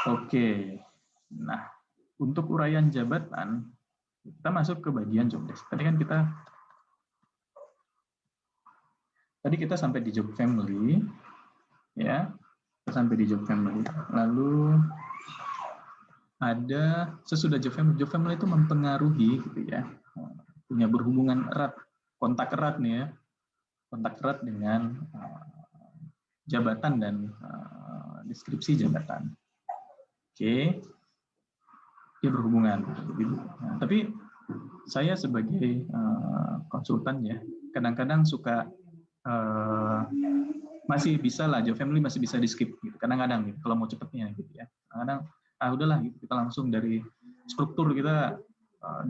Oke. Nah, untuk uraian jabatan, kita masuk ke bagian job desk. Tadi kita sampai di job family, ya. Kita sampai di job family. Lalu ada sesudah job family itu mempengaruhi, gitu ya, punya berhubungan erat, kontak erat nih ya, kontak erat dengan jabatan dan deskripsi jabatan. Oke, dia berhubungan. Nah, tapi saya sebagai konsultan ya, kadang-kadang suka masih bisa lah, job family masih bisa di skip gitu. Kadang-kadang gitu, kalau mau cepetnya gitu ya. Kadang-kadang udahlah gitu, kita langsung dari struktur kita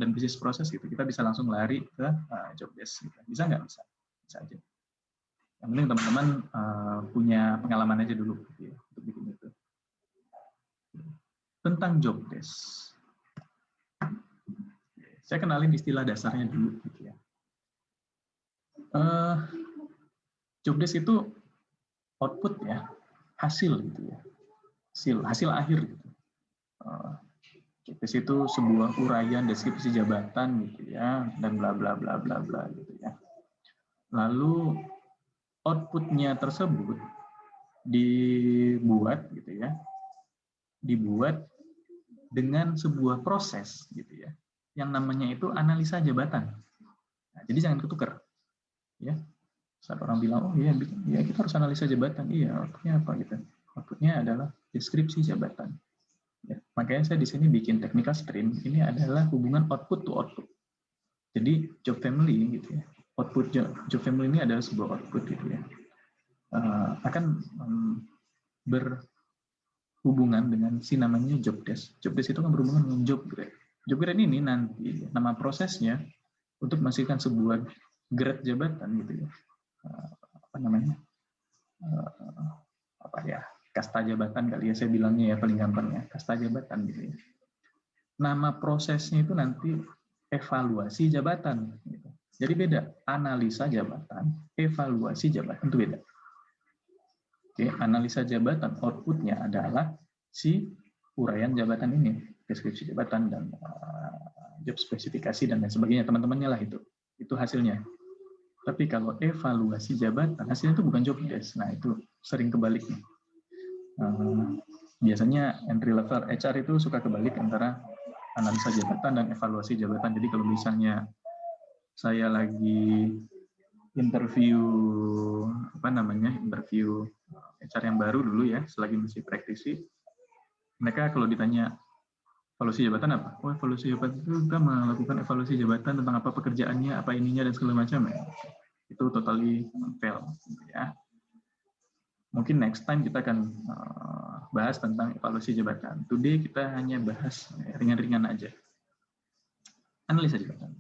dan bisnis proses gitu, kita bisa langsung lari ke job desk gitu. Bisa nggak? Bisa aja. Yang penting teman-teman punya pengalaman aja dulu gitu ya, untuk bikin itu. Tentang job desk. Saya kenalin istilah dasarnya dulu gitu ya. Job desk itu output ya, hasil gitu ya. Hasil akhir gitu. Job desk itu sebuah uraian deskripsi jabatan gitu ya, dan bla bla bla bla bla gitu ya. Lalu outputnya tersebut dibuat gitu ya, dibuat dengan sebuah proses gitu ya, yang namanya itu analisa jabatan. Nah, jadi jangan ketukar, ya. Saat orang bilang, oh iya, ya kita harus analisa jabatan, iya, outputnya apa gitu? Outputnya adalah deskripsi jabatan. Ya, makanya saya di sini bikin technical stream. Ini adalah hubungan output to output. Jadi job family gitu ya. Output job family ini adalah sebuah output gitu ya. Akan berhubungan dengan si namanya job desk. Job desk itu kan berhubungan dengan job grade. Job grade ini nanti nama prosesnya untuk menghasilkan sebuah grade jabatan gitu ya. Apa namanya? Apa ya? Kasta jabatan kali ya saya bilangnya ya, paling gampangnya kasta jabatan gitu ya. Nama prosesnya itu nanti evaluasi jabatan gitu. Jadi beda, analisa jabatan, evaluasi jabatan itu beda. Oke, analisa jabatan outputnya adalah si uraian jabatan ini, deskripsi jabatan dan job spesifikasi dan lain sebagainya, teman-temannya lah itu hasilnya. Tapi kalau evaluasi jabatan, hasilnya itu bukan job desk. Nah, itu sering kebalik nih. Biasanya entry level HR itu suka kebalik antara analisa jabatan dan evaluasi jabatan. Jadi kalau misalnya saya lagi interview interview HR yang baru dulu ya, selagi masih praktisi, mereka kalau ditanya evaluasi jabatan apa? Oh, evaluasi jabatan itu kita melakukan evaluasi jabatan tentang apa pekerjaannya, apa ininya dan segala macam ya. Itu totally fail ya. Mungkin next time kita akan bahas tentang evaluasi jabatan. Today kita hanya bahas ringan-ringan aja. Analisa jabatan.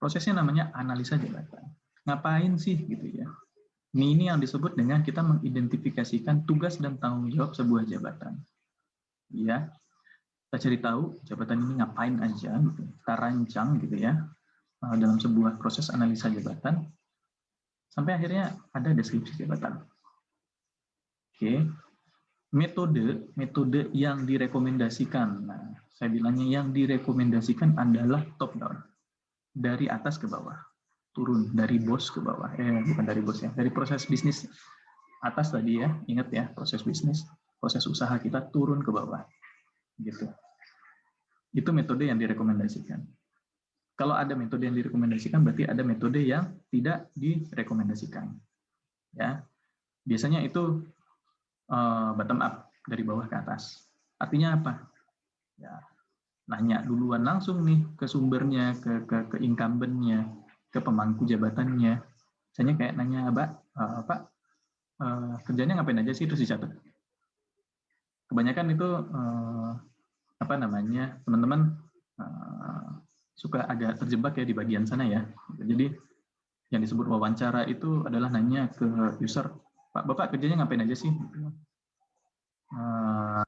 Prosesnya namanya analisa jabatan. Ngapain sih gitu ya? Ini yang disebut dengan kita mengidentifikasikan tugas dan tanggung jawab sebuah jabatan. Ya, kita cari tahu jabatan ini ngapain aja, gitu. Kita rancang gitu ya dalam sebuah proses analisa jabatan sampai akhirnya ada deskripsi jabatan. Oke, metode yang direkomendasikan. Nah, saya bilangnya yang direkomendasikan adalah top down, dari atas ke bawah, turun dari bos ke bawah. Bukan dari bos ya, dari proses bisnis atas tadi ya, ingat ya, proses bisnis, proses usaha kita turun ke bawah, gitu. Itu metode yang direkomendasikan. Kalau ada metode yang direkomendasikan, berarti ada metode yang tidak direkomendasikan. Ya, biasanya itu bottom up, dari bawah ke atas. Artinya apa? Ya, nanya duluan langsung nih ke sumbernya, ke incumbent-nya, ke pemangku jabatannya. Misalnya kayak nanya, Pak, kerjanya ngapain aja sih, terus dicatat. Kebanyakan itu teman-teman suka agak terjebak ya di bagian sana ya. Jadi yang disebut wawancara itu adalah nanya ke user, Pak, Bapak kerjanya ngapain aja sih?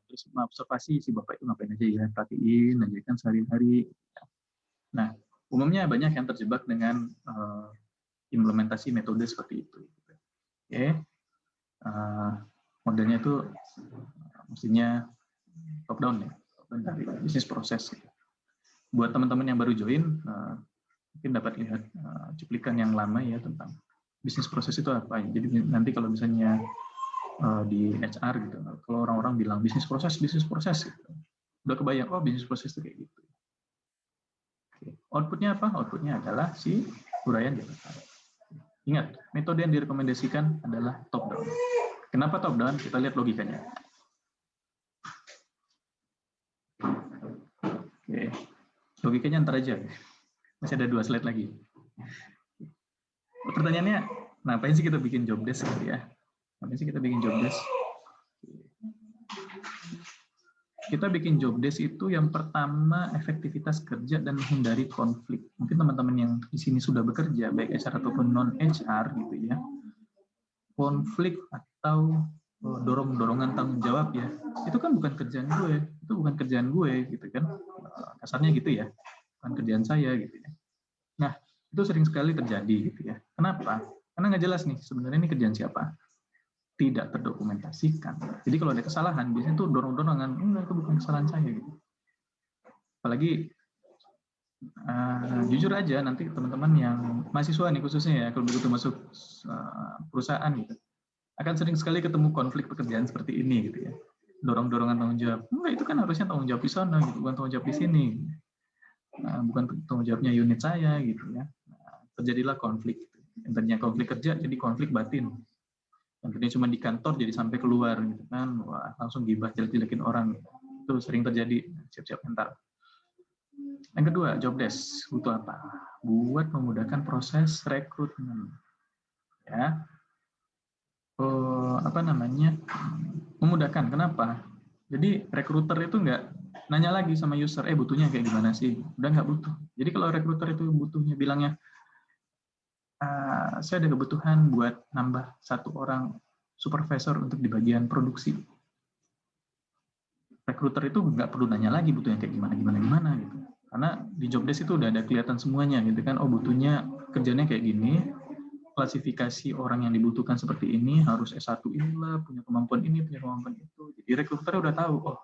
Terus observasi si Bapak itu ngapain aja ya, perhatiin aja kan sehari-hari. Nah, umumnya banyak yang terjebak dengan implementasi metode seperti itu. Oke. Modelnya itu mestinya top down ya, dari bisnis proses. Gitu. Buat teman-teman yang baru join, mungkin dapat lihat cuplikan yang lama ya tentang bisnis proses itu apa. Jadi nanti kalau misalnya di HR gitu, kalau orang-orang bilang bisnis proses gitu, udah kebayang, oh bisnis proses itu kayak gitu. Oke. Outputnya apa? Outputnya adalah si uraian jabatan. Ingat, metode yang direkomendasikan adalah top down. Kenapa top down? Kita lihat logikanya. Oke. Logikanya ntar aja. Masih ada 2 slide lagi. Pertanyaannya, ngapain sih kita bikin job desk gitu ya? Ngapain sih kita bikin job desk? Kita bikin job desk itu yang pertama efektivitas kerja dan menghindari konflik. Mungkin teman-teman yang di sini sudah bekerja, baik HR ataupun non-HR gitu ya. Konflik atau dorong-dorongan tanggung jawab ya, itu kan bukan kerjaan gue gitu kan, kasarnya gitu ya, bukan kerjaan saya gitu ya. Nah, itu sering sekali terjadi gitu ya. Kenapa? Karena nggak jelas nih sebenarnya ini kerjaan siapa, tidak terdokumentasikan. Jadi kalau ada kesalahan biasanya tuh dorong-dorongan, enggak, itu bukan kesalahan saya gitu. Apalagi jujur aja nanti teman-teman yang mahasiswa nih khususnya ya, kalau begitu masuk perusahaan gitu, akan sering sekali ketemu konflik pekerjaan seperti ini gitu ya. Dorong-dorongan tanggung jawab. Enggak, itu kan harusnya tanggung jawab di sana gitu, bukan tanggung jawab di sini. Bukan tanggung jawabnya unit saya gitu ya. Terjadilah konflik. Yang tadinya konflik kerja jadi konflik batin. Yang tadinya cuma di kantor jadi sampai keluar gitu kan. Wah, langsung gibah jelek-jelekin orang. Itu sering terjadi. Siap-siap mental. Yang kedua, job desk butuh apa? Buat memudahkan proses rekrutmen. Ya. Memudahkan. Kenapa? Jadi rekruter itu nggak nanya lagi sama user, butuhnya kayak gimana sih? Udah nggak butuh. Jadi kalau rekruter itu butuhnya bilangnya, saya ada kebutuhan buat nambah 1 orang supervisor untuk di bagian produksi. Rekruter itu nggak perlu nanya lagi butuhnya kayak gimana gitu. Karena di job desk itu udah ada kelihatan semuanya gitu kan. Oh, butuhnya kerjanya kayak gini. Klasifikasi orang yang dibutuhkan seperti ini, harus S1 inilah, punya kemampuan ini, punya kemampuan itu. Jadi rekruter udah tahu, oh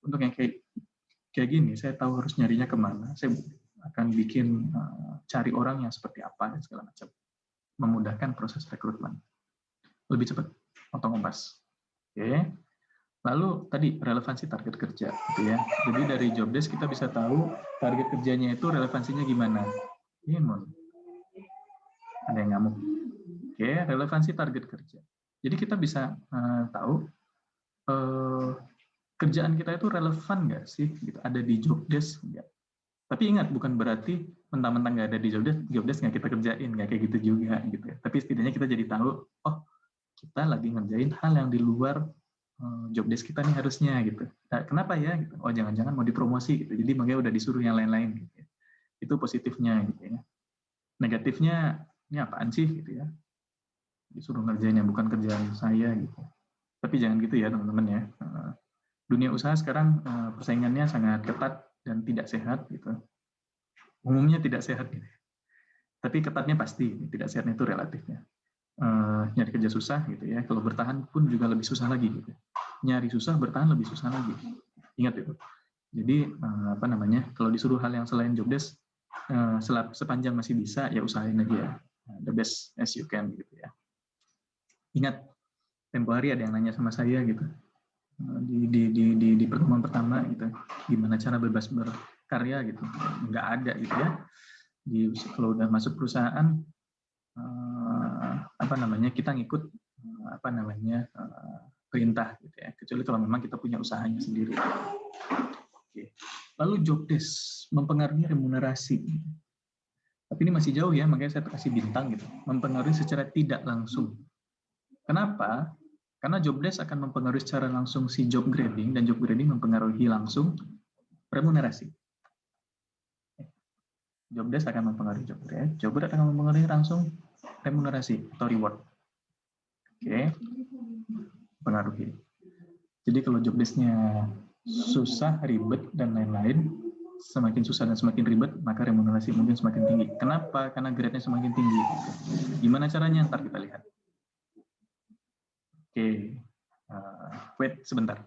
untuk yang kayak gini, saya tahu harus nyarinya kemana, saya akan bikin cari orang yang seperti apa, dan segala macam. Memudahkan proses rekrutmen. Lebih cepat, potong kompas. Oke. Lalu tadi relevansi target kerja, gitu ya. Jadi dari job desk kita bisa tahu target kerjanya itu relevansinya gimana. Ada yang ngamuk. Oke, relevansi target kerja. Jadi kita bisa tahu kerjaan kita itu relevan nggak sih? Gitu. Ada di job desk nggak? Tapi ingat, bukan berarti mentang-mentang nggak ada di job desk nggak kita kerjain, nggak kayak gitu juga. Gitu. Tapi setidaknya kita jadi tahu, oh kita lagi ngerjain hal yang di luar job desk kita nih harusnya gitu. Nah, kenapa ya? Gitu. Oh jangan-jangan mau dipromosi gitu. Jadi makanya udah disuruh yang lain-lain. Gitu. Itu positifnya gitu ya. Negatifnya ini apaan sih gitu ya, disuruh ngerjain yang bukan kerjaan saya gitu. Tapi jangan gitu ya teman-teman ya. Dunia usaha sekarang persaingannya sangat ketat dan tidak sehat gitu. Umumnya tidak sehat gitu. Tapi ketatnya pasti, tidak sehatnya itu relatifnya. Nyari kerja susah gitu ya. Kalau bertahan pun juga lebih susah lagi gitu. Nyari susah, bertahan lebih susah lagi. Ingat itu. Jadi kalau disuruh hal yang selain job desk, sepanjang masih bisa ya usahain aja. The best as you can gitu ya. Ingat, tempo hari ada yang nanya sama saya gitu di pertemuan pertama gitu, gimana cara bebas berkarya gitu, nggak ada gitu ya. Kalau udah masuk perusahaan kita ngikut perintah gitu ya, kecuali kalau memang kita punya usahanya sendiri. Oke. Lalu job desk mempengaruhi remunerasi. Tapi ini masih jauh ya, makanya saya kasih bintang gitu. Mempengaruhi secara tidak langsung. Kenapa? Karena job desk akan mempengaruhi secara langsung si job grading, dan job grading mempengaruhi langsung remunerasi. Job desk akan mempengaruhi job grade akan mempengaruhi langsung remunerasi atau reward. Oke, pengaruhi. Jadi kalau job desk-nya susah, ribet, dan lain-lain, semakin susah dan semakin ribet, maka remunerasi mungkin semakin tinggi. Kenapa? Karena grade-nya semakin tinggi. Gimana caranya? Ntar kita lihat. Oke, wait sebentar.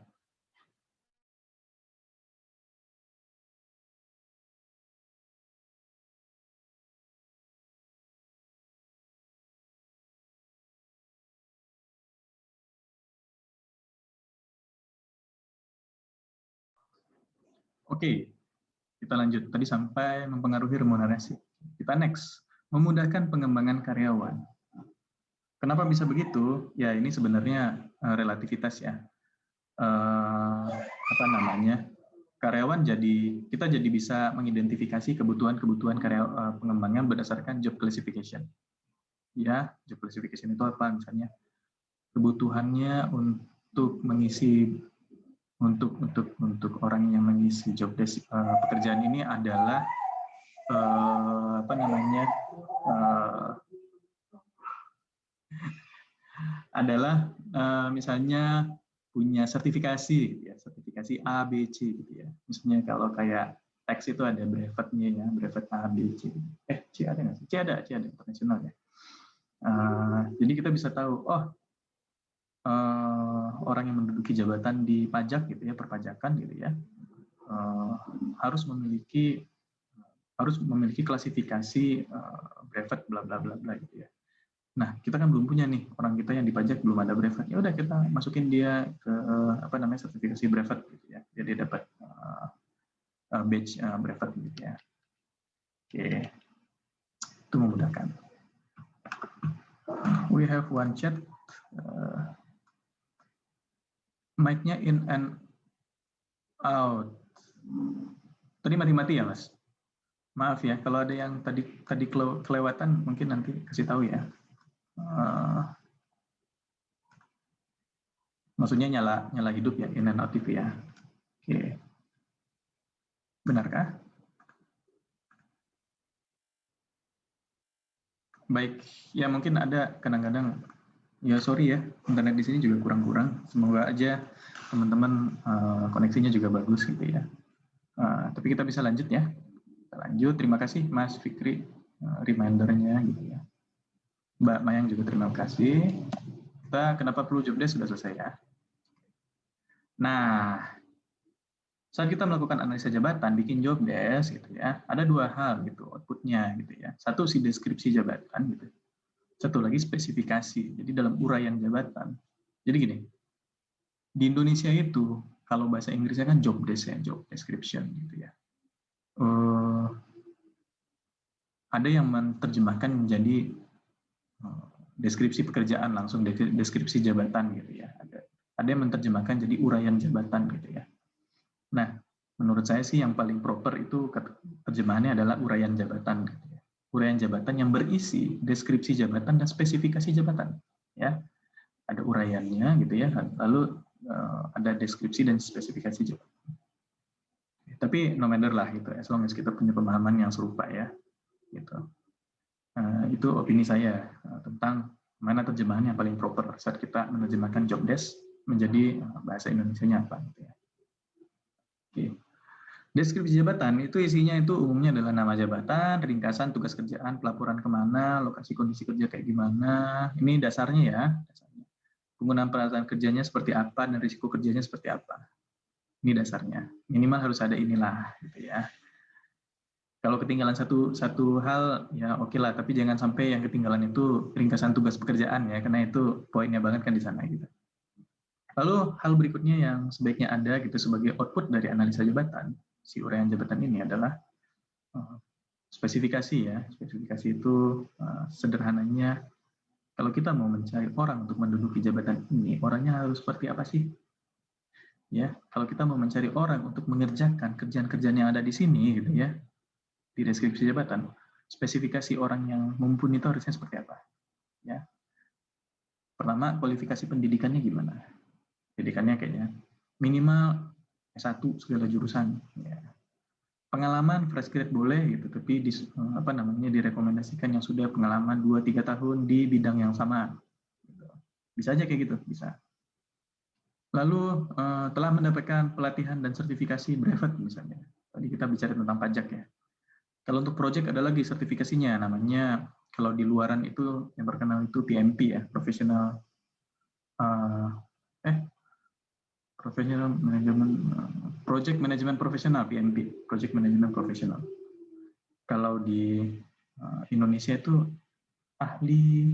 Oke, kita lanjut. Tadi sampai mempengaruhi remunerasi. Kita next, memudahkan pengembangan karyawan. Kenapa bisa begitu? Ya ini sebenarnya relativitas ya. Apa namanya? Karyawan kita jadi bisa mengidentifikasi kebutuhan-kebutuhan pengembangan berdasarkan job classification. Ya, job classification itu apa? Misalnya kebutuhannya untuk mengisi untuk orang yang mengisi job desk pekerjaan ini adalah apa namanya? Adalah misalnya punya sertifikasi, ya, sertifikasi A, B, C, gitu ya. Misalnya kalau kayak teks itu ada brevetnya ya, brevet A, B, C. C ada nggak sih? C ada internasional ya. Jadi kita bisa tahu, orang yang menduduki jabatan di pajak gitu ya, perpajakan gitu ya, harus memiliki klasifikasi brevet bla bla bla bla gitu ya. Nah, kita kan belum punya nih, orang kita yang dipajak belum ada brevet. Ya udah kita masukin dia ke sertifikasi brevet gitu ya. Jadi dapat badge brevet gitu ya. Oke. Itu memudahkan. We have one chat. Mic-nya in and out. Tadi mati-mati ya, Mas? Maaf ya, kalau ada yang tadi kelewatan mungkin nanti kasih tahu ya. Maksudnya nyala hidup ya, in and out TV ya. Oke. Benarkah? Baik, ya mungkin ada kadang-kadang, ya sorry ya, internet di sini juga kurang-kurang. Semoga aja teman-teman koneksinya juga bagus gitu ya. Tapi kita bisa lanjut ya. Kita lanjut, terima kasih Mas Fikri remindernya gitu ya. Mbak Mayang juga terima kasih. Kita kenapa perlu job desk sudah selesai ya. Nah, saat kita melakukan analisa jabatan, bikin job desk gitu ya, ada dua hal gitu outputnya gitu ya. Satu si deskripsi jabatan gitu. Satu lagi spesifikasi. Jadi dalam uraian jabatan. Jadi gini, di Indonesia itu kalau bahasa Inggrisnya kan job desk ya, job description gitu ya. Ada yang menerjemahkan menjadi deskripsi pekerjaan langsung, deskripsi jabatan gitu ya. Ada yang menerjemahkan jadi uraian jabatan gitu ya. Nah, menurut saya sih yang paling proper itu terjemahannya adalah uraian jabatan gitu ya. Uraian jabatan yang berisi deskripsi jabatan dan spesifikasi jabatan ya. Ada uraiannya gitu ya. Lalu ada deskripsi dan spesifikasi jabatan. Tapi no matter lah gitu, as long as kita punya pemahaman yang serupa ya. Gitu. Itu opini saya tentang mana terjemahan yang paling proper saat kita menerjemahkan job desk menjadi bahasa Indonesianya apa gitu ya. Oke. Deskripsi jabatan itu isinya itu umumnya adalah nama jabatan, ringkasan tugas kerjaan, pelaporan kemana, lokasi kondisi kerja kayak gimana. Ini dasarnya ya. Penggunaan peralatan kerjanya seperti apa dan risiko kerjanya seperti apa. Ini dasarnya. Minimal harus ada inilah gitu ya. Kalau ketinggalan satu hal ya oke lah, tapi jangan sampai yang ketinggalan itu ringkasan tugas pekerjaan ya, karena itu poinnya banget kan di sana gitu. Lalu hal berikutnya yang sebaiknya ada gitu sebagai output dari analisa jabatan, si uraian jabatan ini adalah spesifikasi ya. Spesifikasi itu sederhananya kalau kita mau mencari orang untuk menduduki jabatan ini, orangnya harus seperti apa sih? Ya, kalau kita mau mencari orang untuk mengerjakan kerjaan-kerjaan yang ada di sini gitu ya, di deskripsi jabatan, spesifikasi orang yang mumpuni itu harusnya seperti apa? Ya. Pertama, kualifikasi pendidikannya gimana? Pendidikannya kayaknya minimal S1 segala jurusan. Ya. Pengalaman fresh grade boleh gitu, tapi direkomendasikan yang sudah pengalaman 2-3 tahun di bidang yang sama. Bisa aja kayak gitu, bisa. Lalu telah mendapatkan pelatihan dan sertifikasi brevet misalnya. Tadi kita bicara tentang pajak ya. Kalau untuk project ada lagi sertifikasinya, namanya kalau di luaran itu yang terkenal itu PMP ya, Professional Project Management Professional, PMP, Project Management Professional. Kalau di Indonesia itu ahli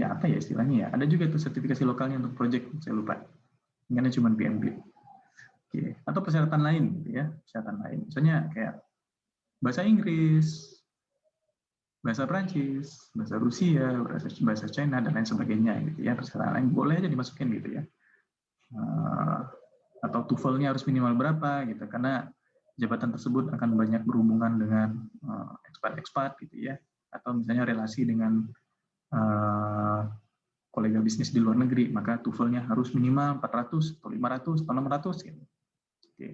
apa ya istilahnya ya? Ada juga tuh sertifikasi lokalnya untuk project, saya lupa. Ingatnya cuma PMP. Oke. Atau persyaratan lain gitu ya, persyaratan lain. Misalnya kayak bahasa Inggris, bahasa Prancis, bahasa Rusia, bahasa China dan lain sebagainya gitu ya. Persyaratan lain boleh aja dimasukin gitu ya. Atau TOEFL-nya harus minimal berapa gitu, karena jabatan tersebut akan banyak berhubungan dengan expat gitu ya, atau misalnya relasi dengan kolega bisnis di luar negeri, maka TOEFL-nya harus minimal 400 atau 500 atau 600 gitu. Oke.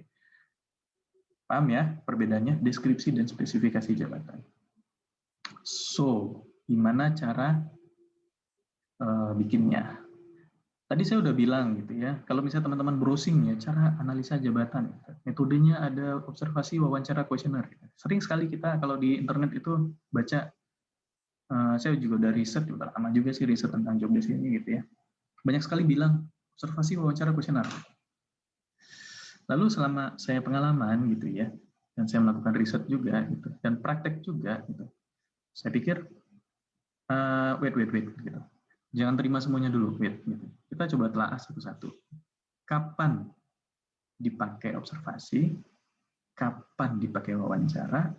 Paham ya perbedaannya deskripsi dan spesifikasi jabatan. So, gimana cara bikinnya? Tadi saya udah bilang gitu ya, kalau misalnya teman-teman browsing ya, cara analisa jabatan, gitu. Metodenya ada observasi, wawancara, kuesioner. Gitu. Sering sekali kita kalau di internet itu baca, saya juga udah riset, udah lama juga sih riset tentang job desk ini gitu ya. Banyak sekali bilang observasi, wawancara, kuesioner. Lalu selama saya pengalaman gitu ya, dan saya melakukan riset juga gitu, dan praktek juga gitu, saya pikir wait gitu. Jangan terima semuanya dulu, wait gitu. Kita coba telaah satu-satu. Kapan dipakai observasi, kapan dipakai wawancara,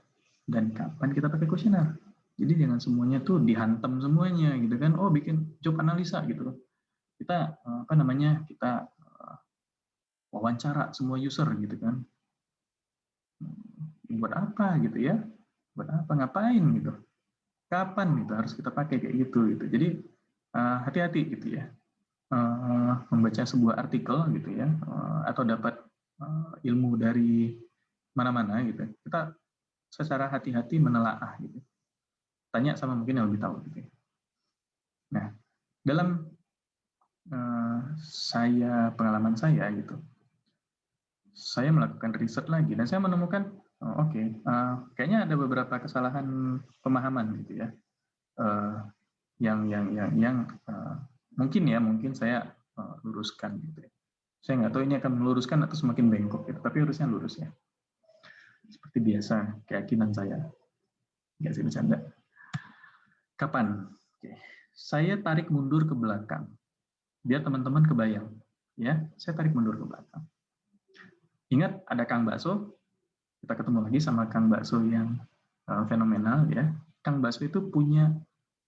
dan kapan kita pakai kuesioner. Jadi jangan semuanya tuh dihantam semuanya gitu kan. Oh, bikin job analisa gitu loh. Kita kita wawancara semua user gitu kan. Buat apa gitu ya? Buat apa, ngapain gitu? Kapan gitu harus kita pakai kayak gitu gitu. Jadi hati-hati gitu ya. Membaca sebuah artikel gitu ya, atau dapat ilmu dari mana-mana gitu. Kita secara hati-hati menelaah gitu. Tanya sama mungkin yang lebih tahu gitu. Nah, dalam pengalaman saya gitu, saya melakukan riset lagi dan saya menemukan kayaknya ada beberapa kesalahan pemahaman gitu ya, yang mungkin saya luruskan gitu ya. Saya nggak tahu ini akan meluruskan atau semakin bengkok gitu, tapi harusnya lurus ya. Seperti biasa keyakinan saya, nggak sih bercanda. Kapan? Saya tarik mundur ke belakang biar teman-teman kebayang ya. Saya tarik mundur ke belakang. Ingat ada Kang Bakso, kita ketemu lagi sama Kang Bakso yang fenomenal ya. Kang Bakso itu punya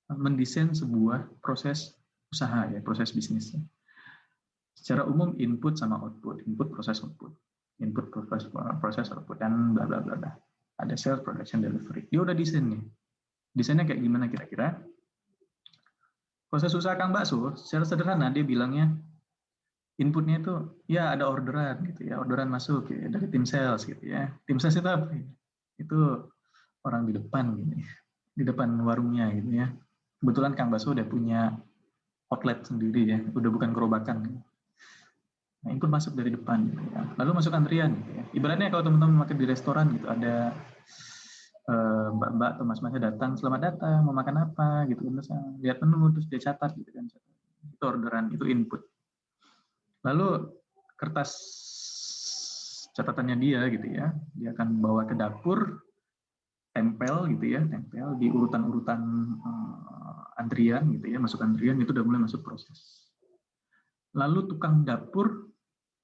mendesain sebuah proses usaha ya, proses bisnisnya. Secara umum input sama output, input proses output, input proses output dan bla bla bla. Ada sales, production, delivery. Dia udah desain nih. Desainnya kayak gimana kira-kira? Proses usaha Kang Bakso secara sederhana dia bilangnya inputnya itu ya ada orderan gitu ya, orderan masuk ya, dari tim sales gitu ya. Tim sales itu apa? Itu orang di depan gitu, di depan warungnya gitu ya. Kebetulan Kang Bakso udah punya outlet sendiri ya, udah bukan gerobakan. Nah, input masuk dari depan gitu ya. Lalu masuk antrian gitu ya. Ibaratnya kalau teman-teman makan di restoran gitu, ada mbak-mbak atau mas-masnya datang, selamat datang, mau makan apa gitu, terus lihat menu terus dia catat gitu kan. Itu orderan, itu input. Lalu kertas catatannya dia gitu ya, dia akan bawa ke dapur, tempel gitu ya, tempel di urutan-urutan antrian gitu ya, masuk antrian itu udah mulai masuk proses. Lalu tukang dapur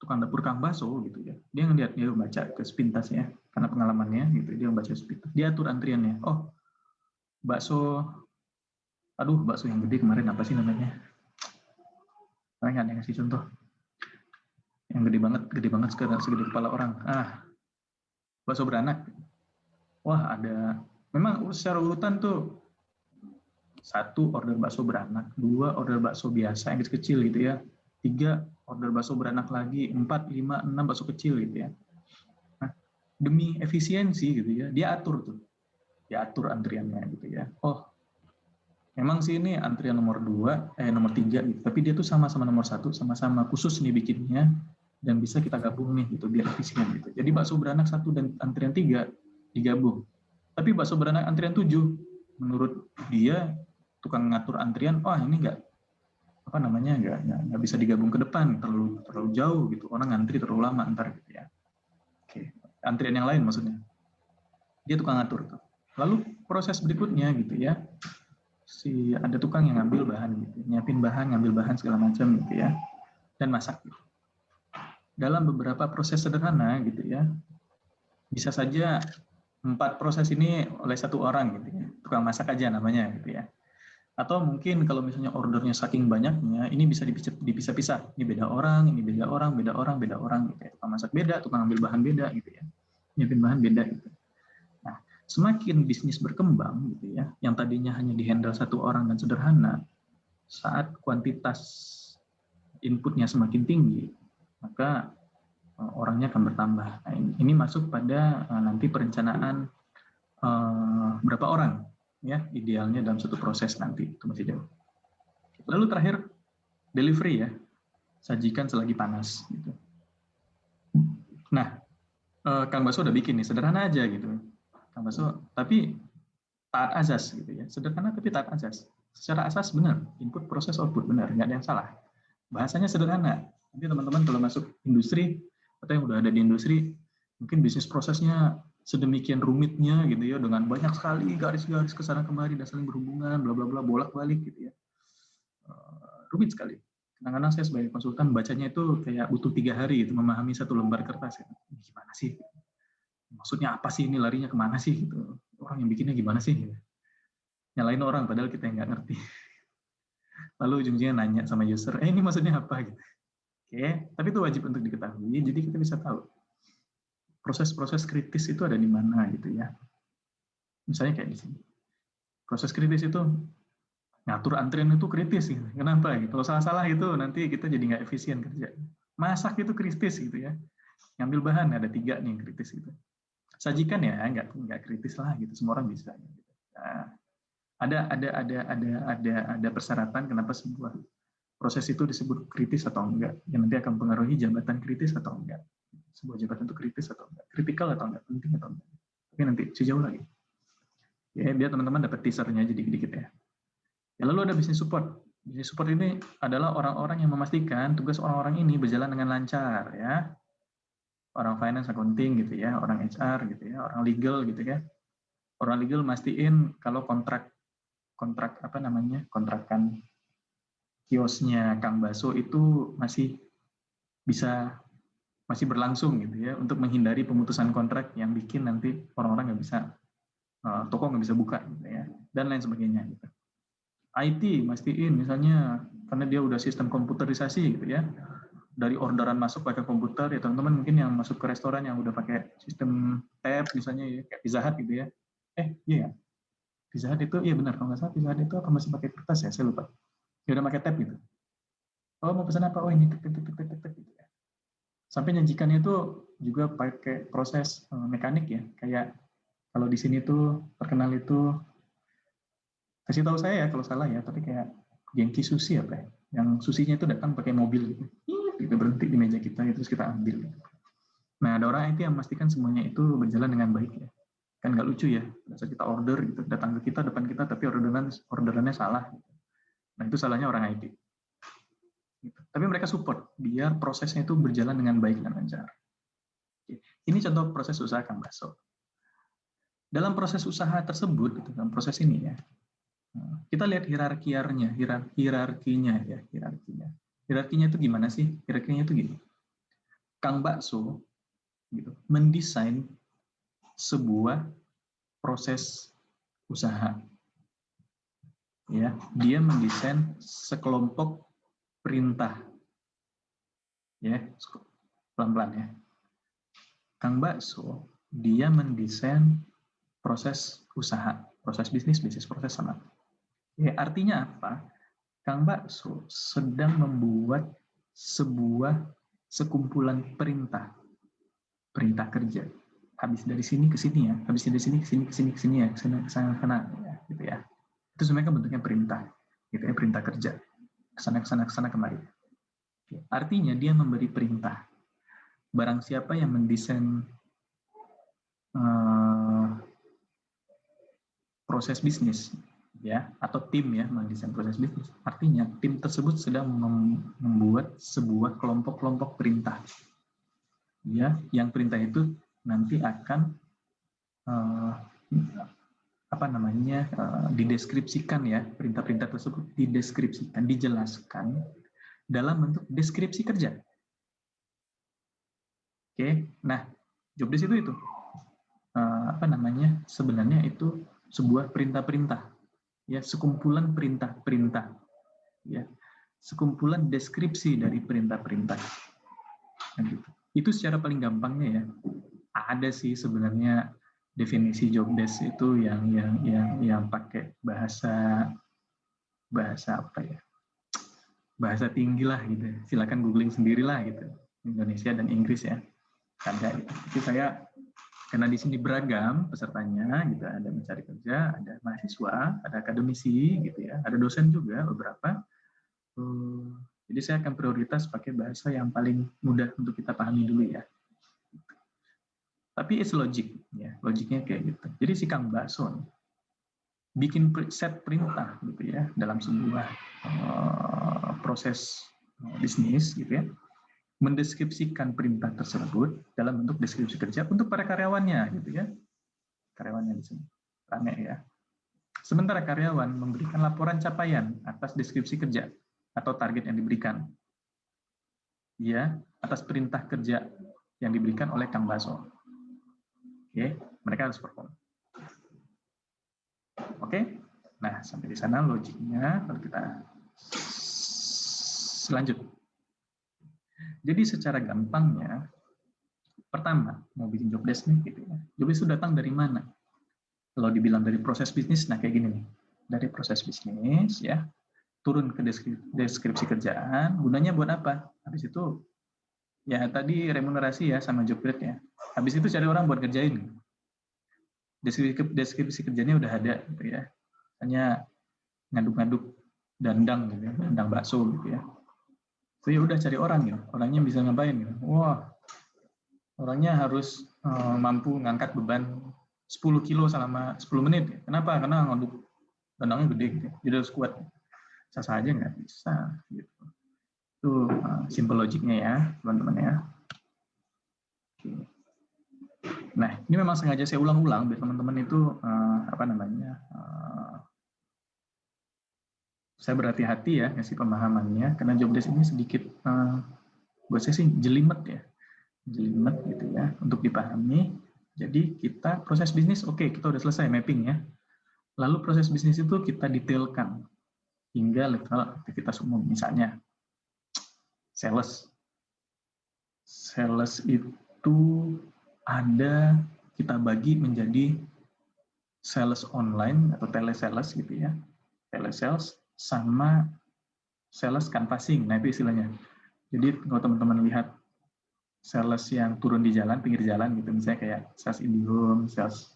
Kang Bakso gitu ya, dia ngeliat, dia baca ke sepintas ya, karena pengalamannya gitu, dia baca sepintas, dia atur antriannya. Oh, bakso yang gede kemarin apa sih namanya? Saya nggak ada ngasih contoh. Yang gede banget segede kepala orang. Bakso beranak. Wah, ada. Memang secara urutan tuh 1 order bakso beranak, 2 order bakso biasa yang kecil gitu ya, 3 order bakso beranak lagi, 4, 5, 6 bakso kecil gitu ya. Nah, demi efisiensi gitu ya, dia atur antriannya gitu ya. Oh, memang sih ini antrian nomor 3 gitu, tapi dia tuh sama-sama nomor 1, sama-sama khusus nih bikinnya, dan bisa kita gabung nih gitu biar efisien gitu. Jadi bakso beranak 1 dan antrian 3 digabung. Tapi bakso beranak antrian 7 menurut dia tukang ngatur antrian, ini nggak bisa digabung ke depan, terlalu jauh gitu, orang ngantri terlalu lama ntar gitu ya. Oke, antrian yang lain maksudnya. Dia tukang ngatur tuh. Lalu proses berikutnya gitu ya, ada tukang yang ngambil bahan gitu, nyiapin bahan, ngambil bahan segala macam gitu ya, dan masak gitu. dalam beberapa proses sederhana gitu ya, bisa saja 4 proses ini oleh satu orang gitu ya, tukang masak aja namanya gitu ya. Atau mungkin kalau misalnya ordernya saking banyaknya, ini bisa dipisah-pisah. Ini beda orang, ini beda orang, beda orang, beda orang gitu ya. Tukang masak beda, tukang ambil bahan beda gitu ya. Nyiapin bahan beda gitu. Nah, semakin bisnis berkembang gitu ya, yang tadinya hanya dihandle satu orang dan sederhana, saat kuantitas inputnya semakin tinggi, maka orangnya akan bertambah. Nah, ini masuk pada nanti perencanaan berapa orang ya idealnya dalam satu proses nanti, itu masih jauh. Lalu terakhir delivery ya, sajikan selagi panas gitu. Nah, Kang Baso udah bikin nih, sederhana aja gitu. Kang Baso, tapi taat azas gitu ya, sederhana tapi taat azas. Secara asas benar, input proses output benar, nggak ada yang salah. Bahasanya sederhana. Nanti teman-teman kalau masuk industri atau yang udah ada di industri, mungkin bisnis prosesnya sedemikian rumitnya gitu ya, dengan banyak sekali garis-garis kesana kemari dan saling berhubungan, bla bla bla, bolak-balik gitu ya. Rumit sekali. Kadang-kadang saya sebagai konsultan bacanya itu kayak butuh 3 hari gitu, memahami satu lembar kertas. Ya. Gimana sih? Maksudnya apa sih ini, larinya kemana sih? Gitu. Orang yang bikinnya gimana sih? Gitu. Nyalain orang padahal kita yang nggak ngerti. Lalu ujung-ujungnya nanya sama user, ini maksudnya apa? Gitu. Oke, tapi itu wajib untuk diketahui, jadi kita bisa tahu proses-proses kritis itu ada di mana gitu ya. Misalnya kayak di sini. Proses kritis itu ngatur antrian itu kritis gitu. Kenapa? Gitu. Kalau salah-salah itu nanti kita jadi nggak efisien kerja. Masak itu kritis gitu ya. Ngambil bahan ada 3 nih yang kritis gitu. Sajikan ya nggak kritis lah gitu. Semua orang bisa. Gitu. Nah, ada persyaratan kenapa sebuah proses itu disebut kritis atau enggak. Yang nanti akan mempengaruhi jabatan kritis atau enggak. Sebuah jabatan itu kritis atau enggak, kritikal atau enggak, penting atau enggak. Tapi nanti sejauh lagi. Ya, biar teman-teman dapat teasernya aja dikit-dikit ya. Ya, lalu ada bisnis support. Bisnis support ini adalah orang-orang yang memastikan tugas orang-orang ini berjalan dengan lancar ya. Orang finance, accounting gitu ya, orang HR gitu ya, orang legal gitu ya. Orang legal mastiin kalau kontrak apa namanya? Kontrakan kiosnya Kang Baso itu masih berlangsung gitu ya, untuk menghindari pemutusan kontrak yang bikin nanti orang-orang nggak bisa, toko nggak bisa buka gitu ya, dan lain sebagainya gitu. IT mastiin misalnya karena dia udah sistem komputerisasi gitu ya, dari orderan masuk pakai komputer ya teman-teman, mungkin yang masuk ke restoran yang udah pakai sistem tab misalnya ya, kayak Pizza Hut gitu ya. Iya ya, Pizza Hut itu iya benar, kalau nggak salah Pizza Hut itu apa masih pakai kertas ya, saya lupa. Ya udah pakai tab gitu. Oh mau pesan apa? Oh ini tek gitu ya. Sampai nyajikannya itu juga pakai proses mekanik ya, kayak kalau di sini tuh terkenal itu, kasih tahu saya ya kalau salah ya, tapi kayak Genki Sushi apa ya, yang susinya itu datang pakai mobil gitu, gitu berhenti di meja kita, terus kita ambil. Nah ada orang IT yang memastikan semuanya itu berjalan dengan baik ya, kan nggak lucu ya, biasa kita order gitu, datang ke kita depan kita tapi orderannya salah. Nah itu salahnya orang IT. Gitu. Tapi mereka support biar prosesnya itu berjalan dengan baik dan lancar. Ini contoh proses usaha Kang Baso. Dalam proses usaha tersebut, dalam proses ini ya, kita lihat hierarkinya ya, hierarkinya itu gimana sih? Hierarkinya itu gini. Kang Bakso gitu, mendesain sebuah proses usaha. Ya, dia mendesain sekelompok perintah. Ya, pelan-pelan ya. Kang Bakso dia mendesain proses usaha, proses bisnis proses sama. Ya, artinya apa? Kang Bakso sedang membuat sebuah sekumpulan perintah kerja. Habis dari sini ke sini ya, habis dari sini ke sini ya, ke sana ya, gitu ya. Itu sebenarnya bentuknya perintah, gitu ya, perintah kerja. Ke sana kemari. Artinya dia memberi perintah. Barang siapa yang mendesain proses bisnis ya, atau tim ya mendesain proses bisnis, artinya tim tersebut sedang membuat sebuah kelompok-kelompok perintah ya, yang perintah itu nanti akan dideskripsikan ya, perintah-perintah tersebut dideskripsikan, dijelaskan dalam bentuk deskripsi kerja. Oke, nah job desk itu sebenarnya itu sebuah perintah-perintah, ya, sekumpulan perintah-perintah, ya, sekumpulan deskripsi dari perintah-perintah. Nah, gitu. Itu secara paling gampangnya ya. Ada sih sebenarnya definisi job desk itu yang pakai bahasa apa ya? Bahasa tinggi lah gitu. Silakan googling sendirilah gitu. Indonesia dan Inggris ya. Ada gitu. Tapi saya karena di sini beragam pesertanya gitu, ada mencari kerja, ada mahasiswa, ada akademisi gitu ya, ada dosen juga beberapa. Jadi saya akan prioritas pakai bahasa yang paling mudah untuk kita pahami dulu ya. Tapi it's logic ya, logiknya kayak gitu. Jadi si Kang Bakso bikin set perintah gitu ya dalam sebuah proses bisnis gitu ya, mendeskripsikan perintah tersebut dalam bentuk deskripsi kerja untuk para karyawannya gitu ya, karyawannya di sini rame ya. Sementara karyawan memberikan laporan capaian atas deskripsi kerja atau target yang diberikan ya atas perintah kerja yang diberikan oleh Kang Bakso. Oke, mereka harus perform. Oke, nah sampai di sana logiknya. Kalau kita selanjut. Jadi secara gampangnya, pertama mau bikin job desk nih, gitu ya. Job desk itu datang dari mana? Kalau dibilang dari proses bisnis, nah kayak gini nih. Dari proses bisnis, ya, turun ke deskripsi kerjaan. Gunanya buat apa? Habis itu, ya tadi remunerasi ya sama job grade ya. Habis itu cari orang buat kerjain. Deskripsi kerjanya udah ada, gitu ya. Hanya ngaduk-ngaduk dandang gitu ya, dandang bakso gitu ya. So ya udah cari orang gitu. Orangnya bisa ngapain gitu. Wah, orangnya harus mampu ngangkat beban 10 kilo selama 10 menit. Kenapa? Karena ngaduk dandangnya gede gitu. Jadi harus kuat. Sah-sah aja nggak bisa gitu. Itu simple logiknya ya, teman-teman ya. Oke. Nah, ini memang sengaja saya ulang-ulang biar teman-teman itu saya berhati-hati ya ngasih pemahamannya, karena job desk ini sedikit buat saya sih jelimet ya, jelimet gitu ya untuk dipahami. Jadi kita proses bisnis oke, kita udah selesai mapping ya. Lalu proses bisnis itu kita detailkan hingga level aktivitas umum. Misalnya sales. Sales itu ada kita bagi menjadi sales online atau telesales gitu ya. Telesales sama sales canvassing. Nah, itu istilahnya. Jadi kalau teman-teman lihat sales yang turun di jalan, pinggir jalan gitu, misalnya kayak sales IndiHome, sales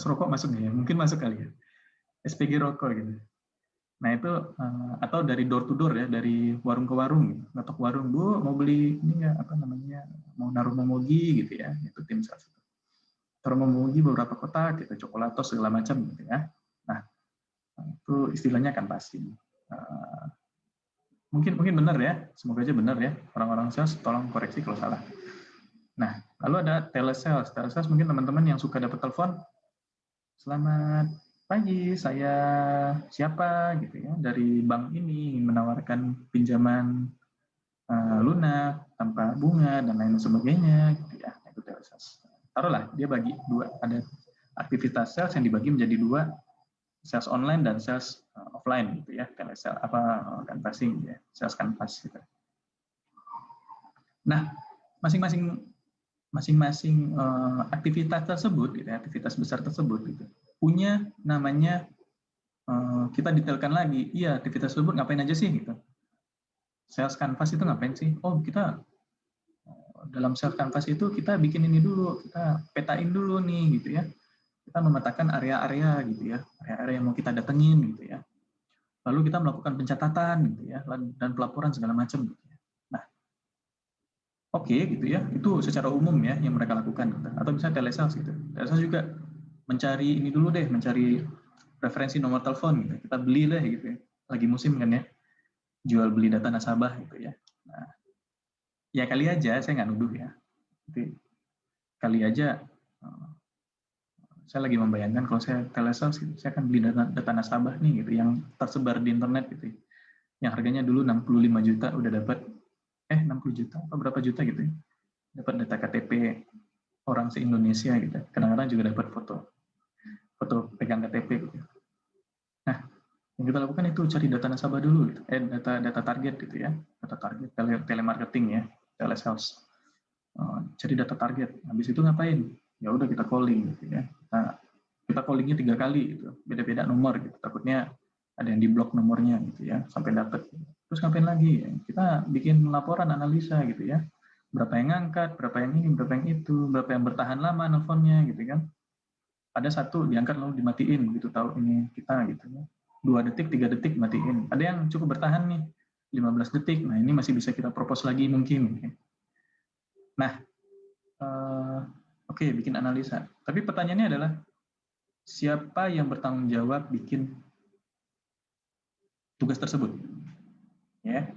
rokok masuk nggak ya? Mungkin masuk kali ya. SPG rokok gitu. Nah itu atau dari door to door ya, dari warung ke warung, ngetok warung, Bu mau beli ini nggak mau naruh momogi gitu ya, itu tim sales. Taruh momogi beberapa kotak, gitu, coklatos segala macam gitu ya. Nah itu istilahnya kan pasti. Mungkin benar ya, semoga aja benar ya, orang-orang sales tolong koreksi kalau salah. Nah lalu ada telesales. Telesales mungkin teman-teman yang suka dapat telepon, selamat pagi, saya siapa gitu ya, dari bank ini ingin menawarkan pinjaman lunak tanpa bunga dan lain sebagainya gitu ya. Itu sales. Taruhlah dia bagi dua, ada aktivitas sales yang dibagi menjadi dua, sales online dan sales offline gitu ya, telesales canvassing ya, sales canvas gitu. Nah, masing-masing aktivitas tersebut gitu, aktivitas besar tersebut gitu, punya namanya, kita detailkan lagi, iya aktivitas tersebut ngapain aja sih gitu. Sales canvas itu ngapain sih? Oh kita dalam sales canvas itu kita bikin ini dulu, kita petain dulu nih gitu ya. Kita memetakan area-area gitu ya, area-area yang mau kita datengin gitu ya. Lalu kita melakukan pencatatan gitu ya, dan pelaporan segala macam gitu ya. Nah, oke gitu ya, itu secara umum ya yang mereka lakukan gitu. Atau misalnya telesales gitu. Telesales juga mencari ini dulu deh, mencari referensi nomor telepon gitu. Kita beli deh gitu ya. Lagi musim kan ya, jual beli data nasabah gitu ya. Nah, ya kali aja saya nggak nuduh ya. Jadi, kali aja saya lagi membayangkan kalau saya telesales gitu, saya akan beli data nasabah nih gitu yang tersebar di internet gitu. Yang harganya dulu 65 juta udah dapat 60 juta atau berapa juta gitu ya. dapat data KTP orang se-Indonesia gitu. Kadang-kadang juga dapat foto pegang KTP gitu. Nah, yang kita lakukan itu cari data nasabah dulu, gitu. Data target gitu ya, data target telemarketing ya, telesales. Cari data target. Habis itu ngapain? Ya udah kita calling gitu ya. Kita callingnya 3 kali gitu, beda-beda nomor gitu. Takutnya ada yang diblok nomornya gitu ya, sampai dapat. Terus ngapain lagi? Kita bikin laporan analisa gitu ya. Berapa yang ngangkat, berapa yang ini, berapa yang itu, berapa yang bertahan lama nelfonnya gitu kan. Ada satu diangkat lalu dimatiin gitu, tahu ini kita gitu ya. 2 detik, 3 detik matiin. Ada yang cukup bertahan nih, 15 detik. Nah, ini masih bisa kita propose lagi mungkin. Nah, oke, bikin analisa. Tapi pertanyaannya adalah siapa yang bertanggung jawab bikin tugas tersebut? Ya.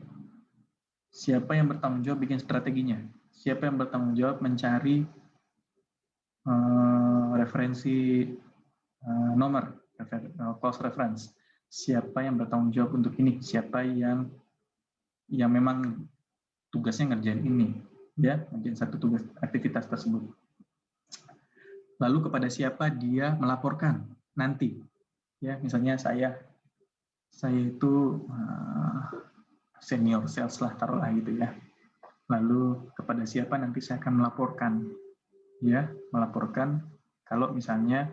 Siapa yang bertanggung jawab bikin strateginya? Siapa yang bertanggung jawab mencari referensi nomor, close reference? Siapa yang bertanggung jawab untuk ini? Siapa yang memang tugasnya ngerjain ini, ya, ngerjain satu tugas aktivitas tersebut. Lalu kepada siapa dia melaporkan nanti, ya, misalnya saya itu senior sales lah, taruhlah gitu ya. Lalu kepada siapa nanti saya akan melaporkan, ya, melaporkan kalau misalnya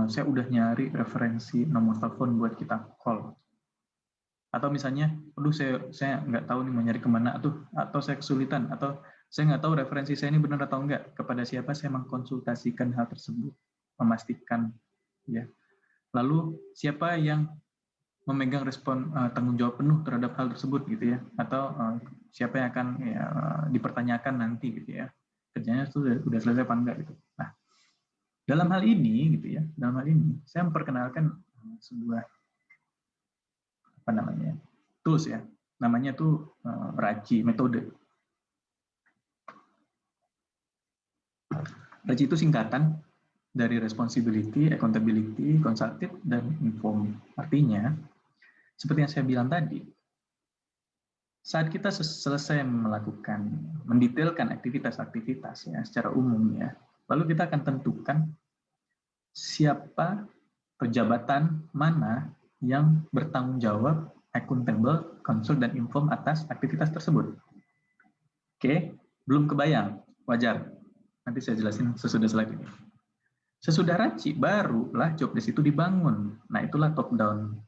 saya udah nyari referensi nomor telepon buat kita call. Atau misalnya, aduh saya nggak tahu nih mau nyari kemana tuh, atau saya kesulitan, atau saya nggak tahu referensi saya ini benar atau enggak. Kepada siapa saya mengkonsultasikan hal tersebut, memastikan, ya. Lalu siapa yang memegang tanggung jawab penuh terhadap hal tersebut gitu ya, atau siapa yang akan dipertanyakan nanti gitu ya, kerjanya itu sudah selesai apa enggak gitu. Nah, dalam hal ini gitu ya, saya memperkenalkan sebuah tools ya, namanya tuh RACI metode. RACI itu singkatan dari responsibility, accountability, consultative, dan inform. Artinya, seperti yang saya bilang tadi, saat kita selesai mendetailkan aktivitas-aktivitas ya secara umum ya, lalu kita akan tentukan siapa jabatan mana yang bertanggung jawab, accountable, consult, dan inform atas aktivitas tersebut. Oke, belum kebayang, wajar. Nanti saya jelasin sesudah slide ini. Sesudah RACI, barulah job desk itu dibangun. Nah, itulah top-down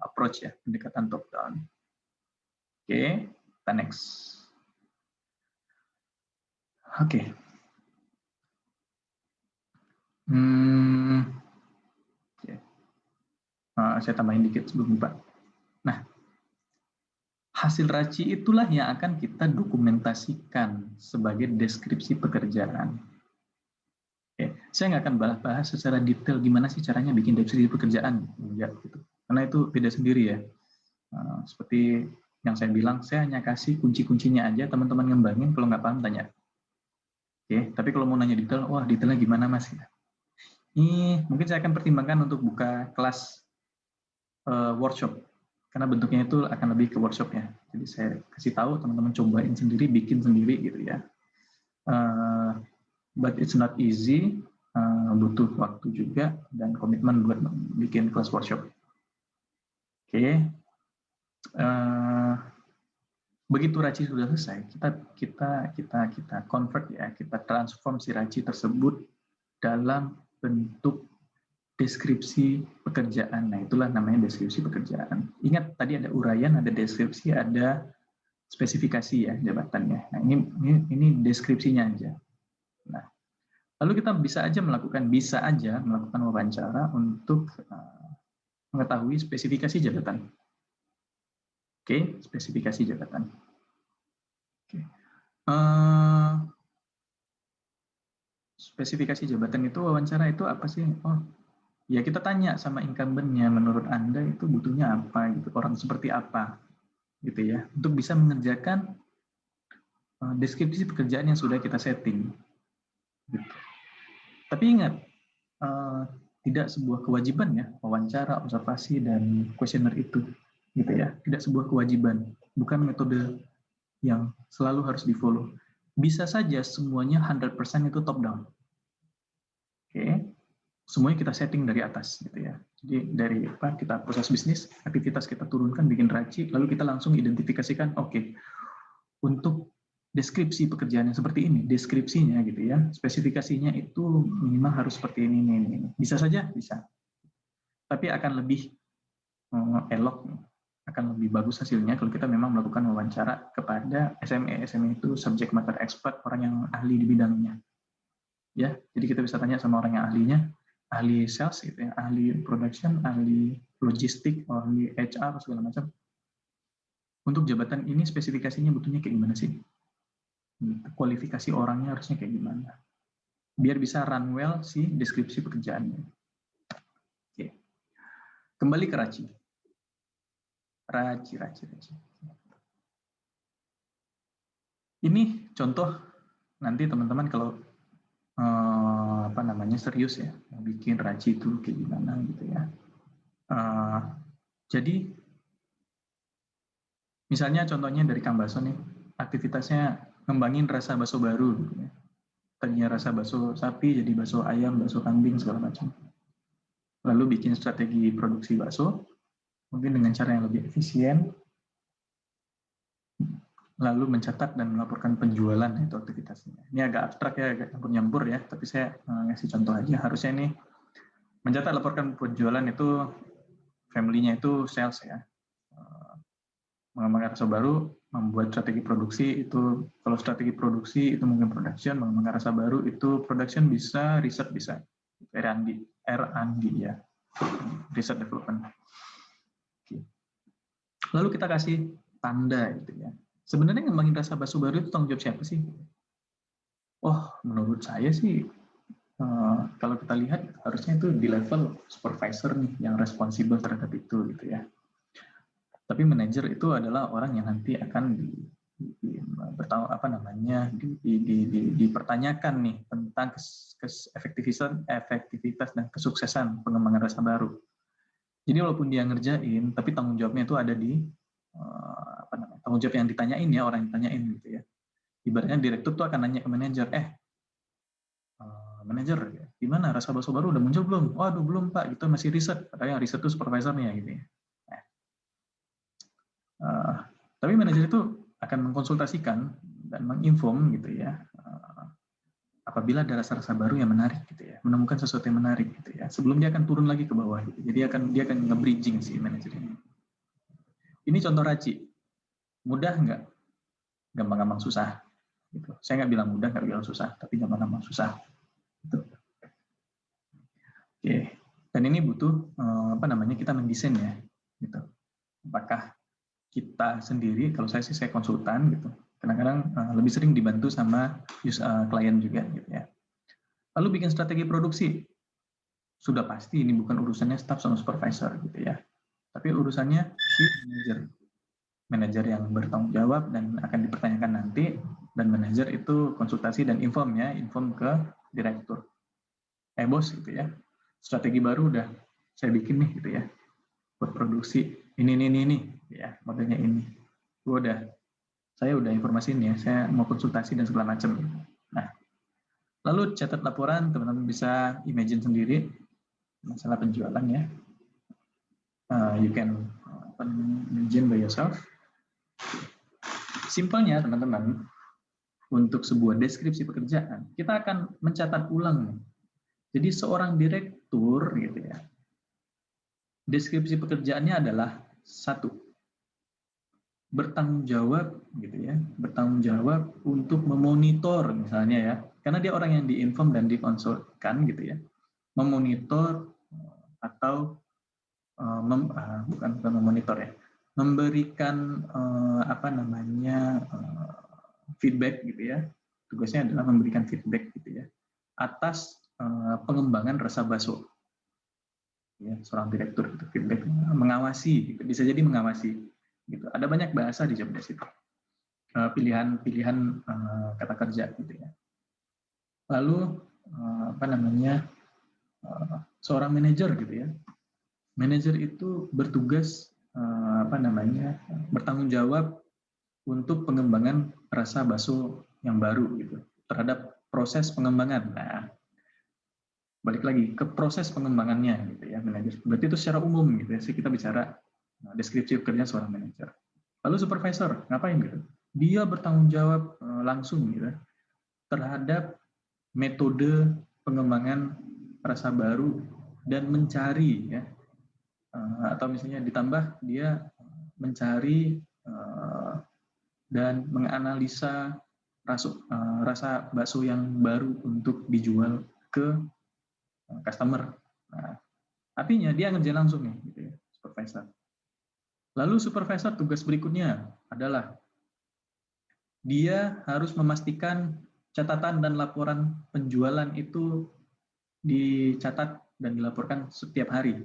approach ya, pendekatan top-down. Oke, kita next. Oke. Saya tambahin dikit sebelum lupa. Nah, hasil RACI itulah yang akan kita dokumentasikan sebagai deskripsi pekerjaan. Oke, saya nggak akan bahas secara detail gimana sih caranya bikin deskripsi pekerjaan, enggak gitu. Karena itu beda sendiri ya. Seperti yang saya bilang, saya hanya kasih kunci-kuncinya aja, teman-teman ngembangin, kalau nggak paham tanya. Oke, tapi kalau mau nanya detail, wah detailnya gimana mas? Ini mungkin saya akan pertimbangkan untuk buka kelas workshop, karena bentuknya itu akan lebih ke workshop ya. Jadi saya kasih tahu teman-teman cobain sendiri, bikin sendiri gitu ya. But it's not easy, butuh waktu juga dan komitmen buat bikin kelas workshop. Oke. Begitu RACI sudah selesai, kita convert ya, kita transform si RACI tersebut dalam bentuk deskripsi pekerjaan. Nah, itulah namanya deskripsi pekerjaan. Ingat tadi ada uraian, ada deskripsi, ada spesifikasi ya jabatannya. Nah, ini deskripsinya aja. Nah, lalu kita bisa aja melakukan wawancara untuk mengetahui spesifikasi jabatan. Oke, spesifikasi jabatan. Oke. Spesifikasi jabatan itu, wawancara itu apa sih? Oh, ya kita tanya sama incumbent-nya, menurut Anda itu butuhnya apa gitu, orang seperti apa gitu ya, untuk bisa mengerjakan deskripsi pekerjaan yang sudah kita setting. Gitu. Tapi ingat, tidak sebuah kewajiban ya wawancara, observasi, dan kuesioner itu, gitu ya. Tidak sebuah kewajiban, bukan metode yang selalu harus di-follow. Bisa saja semuanya 100% itu top down. Oke. Semuanya kita setting dari atas gitu ya. Jadi dari apa kita proses bisnis, aktivitas kita turunkan, bikin raci, lalu kita langsung identifikasikan, oke, untuk deskripsi pekerjaan yang seperti ini, deskripsinya gitu ya, spesifikasinya itu minimal harus seperti ini. Bisa saja, bisa. Tapi akan lebih elok, akan lebih bagus hasilnya kalau kita memang melakukan wawancara kepada SME. SME itu subject matter expert, orang yang ahli di bidangnya. Ya, jadi kita bisa tanya sama orang yang ahlinya, ahli sales gitu ya, ahli production, ahli logistik, ahli HR segala macam. Untuk jabatan ini spesifikasinya butuhnya kayak gimana sih? Kualifikasi orangnya harusnya kayak gimana? Biar bisa run well si deskripsi pekerjaannya. Oke. Kembali ke Raci. Raci. Ini contoh nanti teman-teman kalau serius ya, mau bikin Raci itu kayak gimana gitu ya. Jadi misalnya contohnya dari Kang Baso nih, aktivitasnya ngembangin rasa bakso baru gitu ya. Tadinya rasa bakso sapi jadi bakso ayam, bakso kambing segala macam. Lalu bikin strategi produksi bakso mungkin dengan cara yang lebih efisien, lalu mencatat dan melaporkan penjualan itu aktivitasnya. Ini agak abstrak ya, agak nyampur-nyampur ya, tapi saya ngasih contoh aja. Harusnya ini mencatat laporkan penjualan itu family-nya itu sales ya. Mengembangkan rasa baru, membuat strategi produksi itu, kalau strategi produksi itu mungkin production, mengembangkan rasa baru itu production bisa, riset bisa, R&D ya, research development. Lalu kita kasih tanda gitu ya. Sebenarnya ngembangin rasa bakso baru itu tanggung jawab siapa sih? Oh, menurut saya sih kalau kita lihat harusnya itu di level supervisor nih yang responsibel terhadap itu gitu ya. Tapi manajer itu adalah orang yang nanti akan dipertanyakan nih tentang efektivitas dan kesuksesan pengembangan rasa baru. Jadi walaupun dia ngerjain, tapi tanggung jawabnya itu ada di tanggung jawab yang ditanyain ya, orang yang ditanyain gitu ya. Ibaratnya direktur tuh akan nanya ke manajer, manajer, gimana rasa bakso baru udah muncul belum? Waduh belum Pak, itu masih riset. Padahal yang riset itu supervisornya gitu ya. Tapi manajer itu akan mengkonsultasikan dan menginform gitu ya, apabila ada rasa-rasa baru yang menarik gitu ya, menemukan sesuatu yang menarik gitu ya, sebelum dia akan turun lagi ke bawah gitu. Jadi dia akan nge-bridging si manajer ini. Ini contoh Raci. Mudah nggak? Gampang-gampang susah. Gitu. Saya nggak bilang mudah, nggak bilang susah, tapi gampang-gampang susah. Gitu. Oke. Dan ini butuh kita mendesain ya. Gitu. Apakah kita sendiri, kalau saya sih saya konsultan gitu. Kadang-kadang lebih sering dibantu sama klien juga gitu ya. Lalu bikin strategi produksi. Sudah pasti ini bukan urusannya staff sama supervisor gitu ya. Tapi urusannya si manajer. Manajer yang bertanggung jawab dan akan dipertanyakan nanti, dan manajer itu konsultasi dan inform ke direktur. Bos gitu ya. Strategi baru udah saya bikin nih gitu ya. Buat produksi ini ya, modelnya ini. Saya udah informasiin ya, saya mau konsultasi dan segala macam. Nah, lalu catat laporan, teman-teman bisa imagine sendiri masalah penjualan ya. You can imagine by yourself. Simpelnya teman-teman, untuk sebuah deskripsi pekerjaan, kita akan mencatat ulang. Jadi seorang direktur gitu ya, deskripsi pekerjaannya adalah 1, bertanggung jawab gitu ya, bertanggung jawab untuk memonitor misalnya ya, karena dia orang yang diinform dan dikonsultkan gitu ya, memonitor atau bukan memonitor ya, memberikan feedback gitu ya, tugasnya adalah memberikan feedback gitu ya atas pengembangan rasa bakso ya, seorang direktur gitu, feedback, mengawasi gitu. Bisa jadi mengawasi gitu. Ada banyak bahasa di job desk itu, pilihan kata kerja gitu ya. Lalu seorang manajer gitu ya, manajer itu bertugas bertanggung jawab untuk pengembangan rasa bakso yang baru gitu terhadap proses pengembangan. Nah, balik lagi ke proses pengembangannya gitu ya, manajer. Berarti itu secara umum gitu ya, sih kita bicara deskripsi kerja seorang manajer. Lalu supervisor ngapain gitu? Dia bertanggung jawab langsung gitu terhadap metode pengembangan rasa baru dan mencari ya, atau misalnya ditambah dia mencari dan menganalisa rasa bakso yang baru untuk dijual ke customer. Nah, artinya dia ngerjain langsung nih, gitu ya, supervisor. Lalu supervisor tugas berikutnya adalah dia harus memastikan catatan dan laporan penjualan itu dicatat dan dilaporkan setiap hari.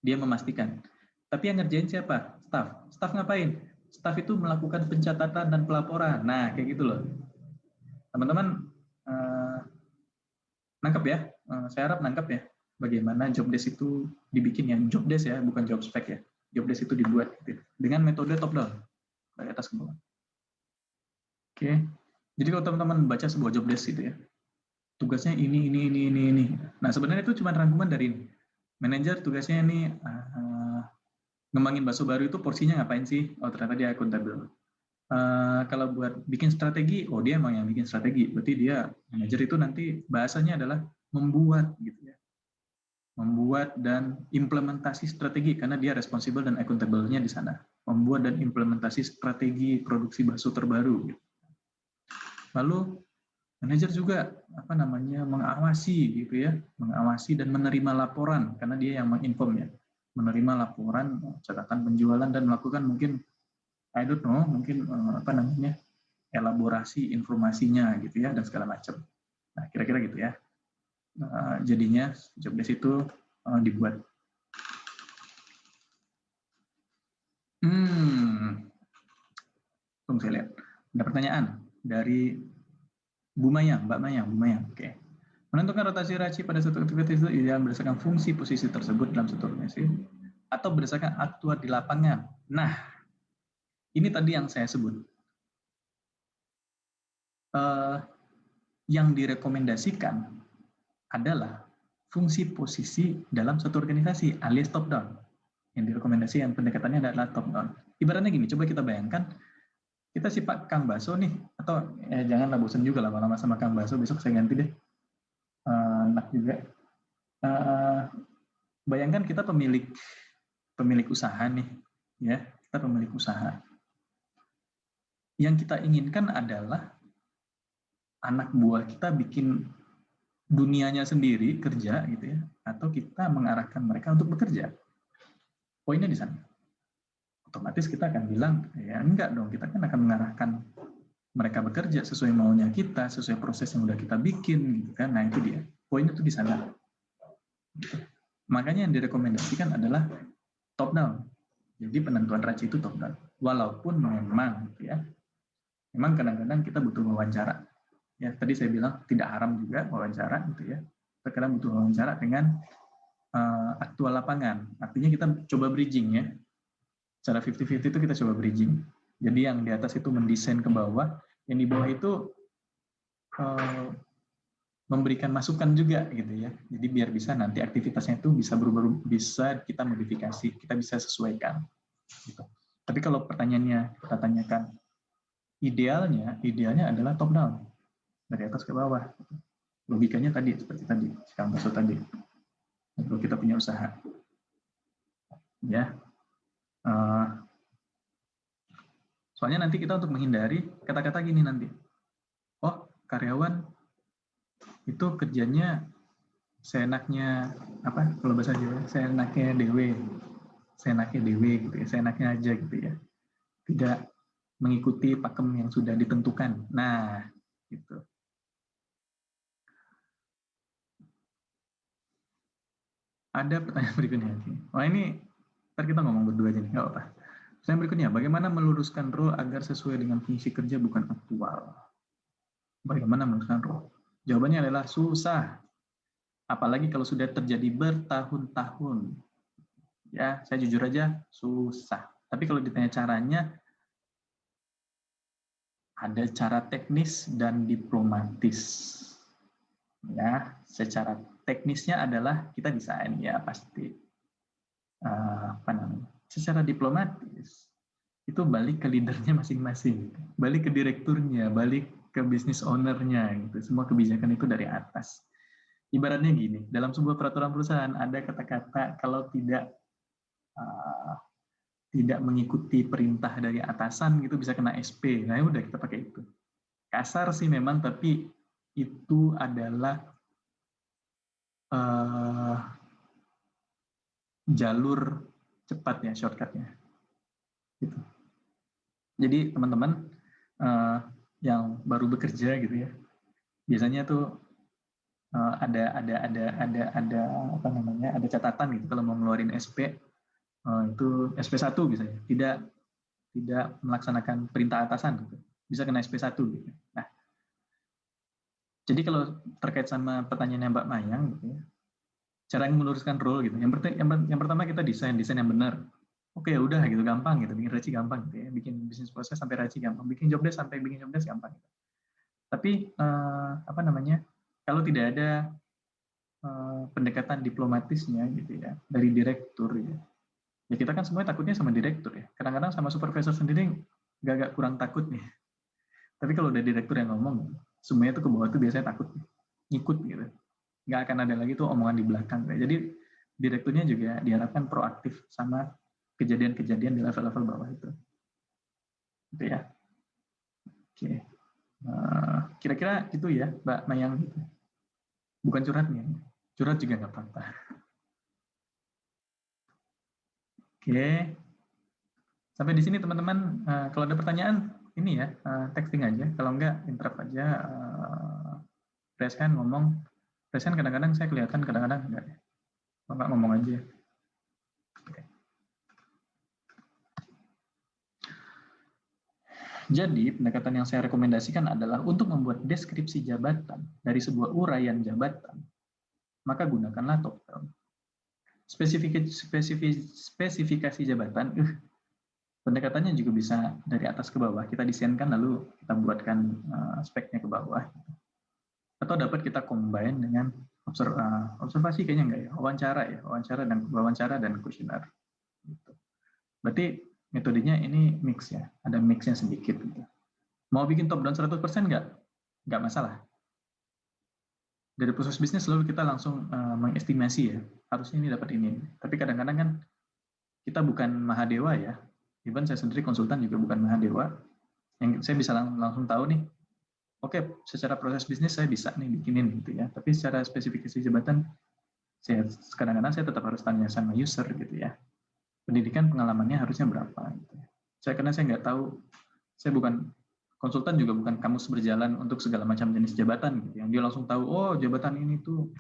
Dia memastikan. Tapi yang ngerjain siapa? Staff. Staff ngapain? Staff itu melakukan pencatatan dan pelaporan. Nah, kayak gitu loh. Teman-teman nangkep ya? Saya harap nangkep ya. Bagaimana job desk itu dibikin yang job desk ya, bukan job spec ya. Job desk itu dibuat gitu, dengan metode top down dari atas ke bawah. Oke. Jadi kalau teman-teman baca sebuah job desk gitu ya, tugasnya ini. Nah, sebenarnya itu cuma rangkuman dari ini. Manajer tugasnya ini ngembangin bakso baru itu porsinya ngapain sih? Oh, ternyata dia akuntabel. Kalau buat bikin strategi, oh dia emang yang bikin strategi. Berarti dia manajer itu nanti bahasanya adalah membuat gitu ya. Membuat dan implementasi strategi karena dia responsible dan accountable-nya di sana. Membuat dan implementasi strategi produksi bakso terbaru. Gitu. Lalu manajer juga mengawasi gitu ya, mengawasi dan menerima laporan karena dia yang menginform ya, menerima laporan catatan penjualan dan melakukan mungkin I don't know mungkin elaborasi informasinya gitu ya dan segala macam. Nah kira-kira gitu ya. Jadinya job desk itu dibuat. Tunggu saya lihat. Ada pertanyaan dari Bu Mayang, Mbak Mayang. Oke. Menentukan rotasi raci pada satu aktivitas itu ideal berdasarkan fungsi posisi tersebut dalam satu organisasi atau berdasarkan aktuar di lapangan. Nah, ini tadi yang saya sebut. Yang direkomendasikan adalah fungsi posisi dalam satu organisasi alias top down. Yang direkomendasikan pendekatannya adalah top down. Ibaratnya gini, coba kita bayangkan kita si Pak Kang Baso nih, atau janganlah bosan juga lama-lama sama Kang Baso, besok saya ganti deh. Enak juga. Bayangkan kita pemilik usaha nih, ya kita pemilik usaha. Yang kita inginkan adalah anak buah kita bikin dunianya sendiri kerja gitu ya, atau kita mengarahkan mereka untuk bekerja. Poinnya di sana. Otomatis kita akan bilang ya enggak dong, kita kan akan mengarahkan mereka bekerja sesuai maunya kita, sesuai proses yang udah kita bikin gitu kan. Nah itu dia. Poinnya itu di sana. Gitu. Makanya yang direkomendasikan adalah top down. Jadi penentuan raci itu top down. Walaupun memang ya, memang kadang-kadang kita butuh wawancara. Ya, tadi saya bilang tidak haram juga wawancara gitu ya. Terkadang butuh wawancara dengan aktual lapangan. Artinya kita coba bridging ya. Secara 50-50 itu kita coba bridging. Jadi yang di atas itu mendesain ke bawah, yang di bawah itu memberikan masukan juga gitu ya. Jadi biar bisa nanti aktivitasnya itu bisa berubah, bisa kita modifikasi, kita bisa sesuaikan. Gitu. Tapi kalau pertanyaannya kita tanyakan idealnya adalah top down dari atas ke bawah. Logikanya tadi seperti tadi, Kang Baso tadi. Kalau kita punya usaha, ya. Soalnya nanti kita untuk menghindari kata-kata gini nanti. Oh, karyawan itu kerjanya seenaknya apa? Kalau bahasa Jawa, seenaknya dewe gitu ya, seenaknya aja gitu ya. Tidak mengikuti pakem yang sudah ditentukan. Nah, gitu. Ada pertanyaan berikutnya. Wah ini, ntar kita ngomong berdua aja nih, nggak apa-apa. Pertanyaan berikutnya, bagaimana meluruskan role agar sesuai dengan fungsi kerja bukan aktual? Bagaimana meluruskan role? Jawabannya adalah susah. Apalagi kalau sudah terjadi bertahun-tahun. Ya, saya jujur aja, susah. Tapi kalau ditanya caranya, ada cara teknis dan diplomatis. Ya, secara teknisnya adalah kita desain ya pasti. Apa namanya? Secara diplomatis itu balik ke leadernya masing-masing, balik ke direkturnya, balik ke business ownernya gitu. Semua kebijakan itu dari atas. Ibaratnya gini, dalam sebuah peraturan perusahaan ada kata-kata kalau tidak mengikuti perintah dari atasan gitu bisa kena SP. Nah, udah kita pakai itu. Kasar sih memang, tapi itu adalah jalur cepat ya, shortcutnya. Gitu. Jadi teman-teman yang baru bekerja gitu ya, biasanya tuh ada apa namanya, ada catatan gitu kalau mau ngeluarin SP itu SP1 misalnya, tidak melaksanakan perintah atasan gitu, bisa kena SP1 gitu. Nah, jadi kalau terkait sama pertanyaannya Mbak Mayang gitu ya, cara meluruskan role gitu. Yang pertama kita desain yang benar. Oke, udah gitu, gampang gitu, bikin reci gampang gitu ya, bikin bisnis proses sampai reci gampang, bikin job desk sampai bikin job desk gampang gitu. Tapi apa namanya, kalau tidak ada pendekatan diplomatisnya gitu ya dari direktur ya, ya kita kan semuanya takutnya sama direktur ya, kadang-kadang sama supervisor sendiri agak kurang takut nih, tapi kalau udah direktur yang ngomong, semuanya tuh ke bawah tuh biasanya takut ngikut gitu, nggak akan ada lagi tuh omongan di belakang. Jadi direkturnya juga diharapkan proaktif sama kejadian-kejadian di level-level bawah itu, gitu ya. Oke, kira-kira itu ya Mbak Mayang, gitu. Bukan curhatnya, curhat juga nggak apa-apa. Oke, sampai di sini teman-teman. Kalau ada pertanyaan ini ya, texting aja. Kalau enggak interrupt aja. Preskan ngomong, Preskan kadang-kadang saya kelihatan, kadang-kadang enggak. Kalau enggak ngomong aja. Oke. Jadi pendekatan yang saya rekomendasikan adalah untuk membuat deskripsi jabatan dari sebuah uraian jabatan, maka gunakanlah top down. Spesifikasi jabatan, pendekatannya juga bisa dari atas ke bawah. Kita desainkan lalu kita buatkan speknya ke bawah. Atau dapat kita combine dengan observasi, kayaknya enggak ya, wawancara dan kuesioner. Gitu. Berarti metodenya ini mix ya, ada mixnya sedikit. Gitu. Mau bikin top down 100% nggak masalah. Dari proses bisnis lalu kita langsung mengestimasi ya, harusnya ini dapat ini. Tapi kadang-kadang kan kita bukan mahadewa ya, even saya sendiri konsultan juga bukan mahadewa, yang saya bisa langsung tahu nih, oke, secara proses bisnis saya bisa nih bikinin gitu ya, tapi secara spesifikasi jabatan, kadang-kadang saya tetap harus tanya sama user gitu ya, pendidikan pengalamannya harusnya berapa gitu. Karena saya nggak tahu, saya bukan konsultan juga bukan kamus berjalan untuk segala macam jenis jabatan gitu, yang dia langsung tahu, oh jabatan ini tuh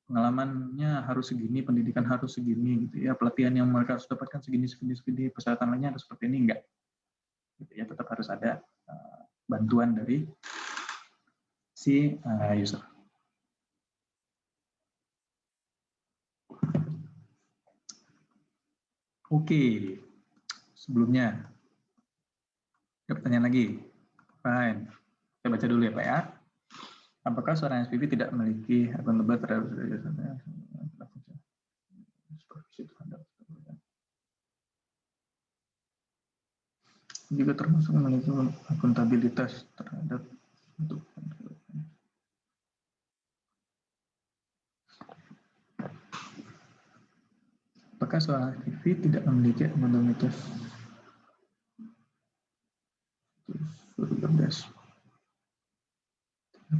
pengalamannya harus segini, pendidikan harus segini gitu ya, pelatihan yang mereka harus dapatkan segini, persyaratan lainnya harus seperti ini, enggak gitu ya, tetap harus ada bantuan dari si user. Oke, sebelumnya ada pertanyaan lagi? Fine. Saya baca dulu ya Pak ya. Apakah seorang SPV tidak memiliki akun tebal terhadap juga termasuk memiliki akuntabilitas terhadap bentuk. Apakah seorang SPV tidak memiliki akuntabilitas cerdas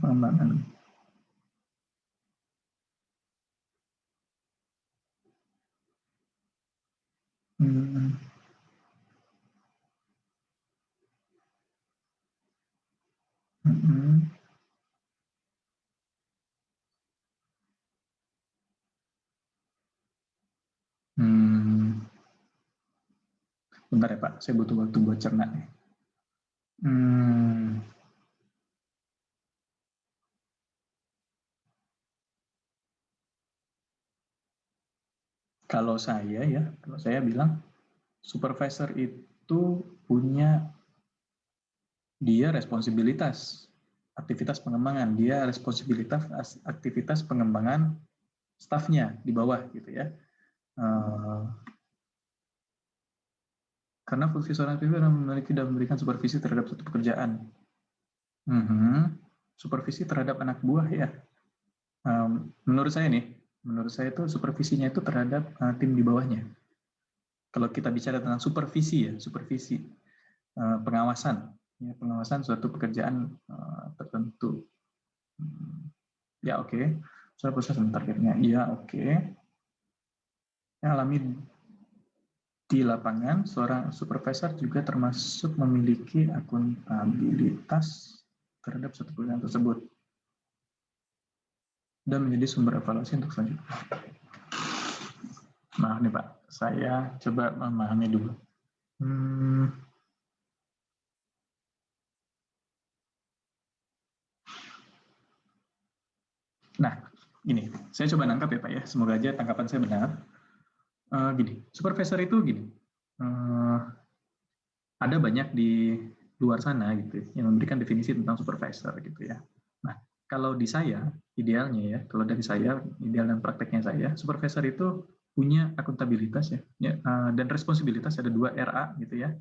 pengembangan? Bentar ya Pak, saya butuh waktu buat cerna nih. Kalau saya bilang supervisor itu punya dia responsibilitas aktivitas pengembangan, dia responsibilitas aktivitas pengembangan stafnya di bawah gitu ya. Karena fungsi seorang aktivis adalah memiliki dan memberikan supervisi terhadap suatu pekerjaan. Supervisi terhadap anak buah ya. Menurut saya itu supervisinya itu terhadap tim di bawahnya. Kalau kita bicara tentang supervisi pengawasan, ya, pengawasan suatu pekerjaan tertentu. Ya oke. Soal proses targetnya, ya oke. Yang alami di lapangan, seorang supervisor juga termasuk memiliki akuntabilitas terhadap suatu pekerjaan tersebut dan menjadi sumber evaluasi untuk selanjutnya. Maaf nih Pak, saya coba memahami dulu. Nah, gini, saya coba nangkap ya Pak ya, semoga aja tangkapan saya benar. Gini, supervisor itu gini, ada banyak di luar sana gitu yang memberikan definisi tentang supervisor gitu ya. Nah, kalau di saya, idealnya ya, kalau dari saya, ideal dan prakteknya saya, supervisor itu punya akuntabilitas ya, dan responsibilitas, ada 2 RA gitu ya,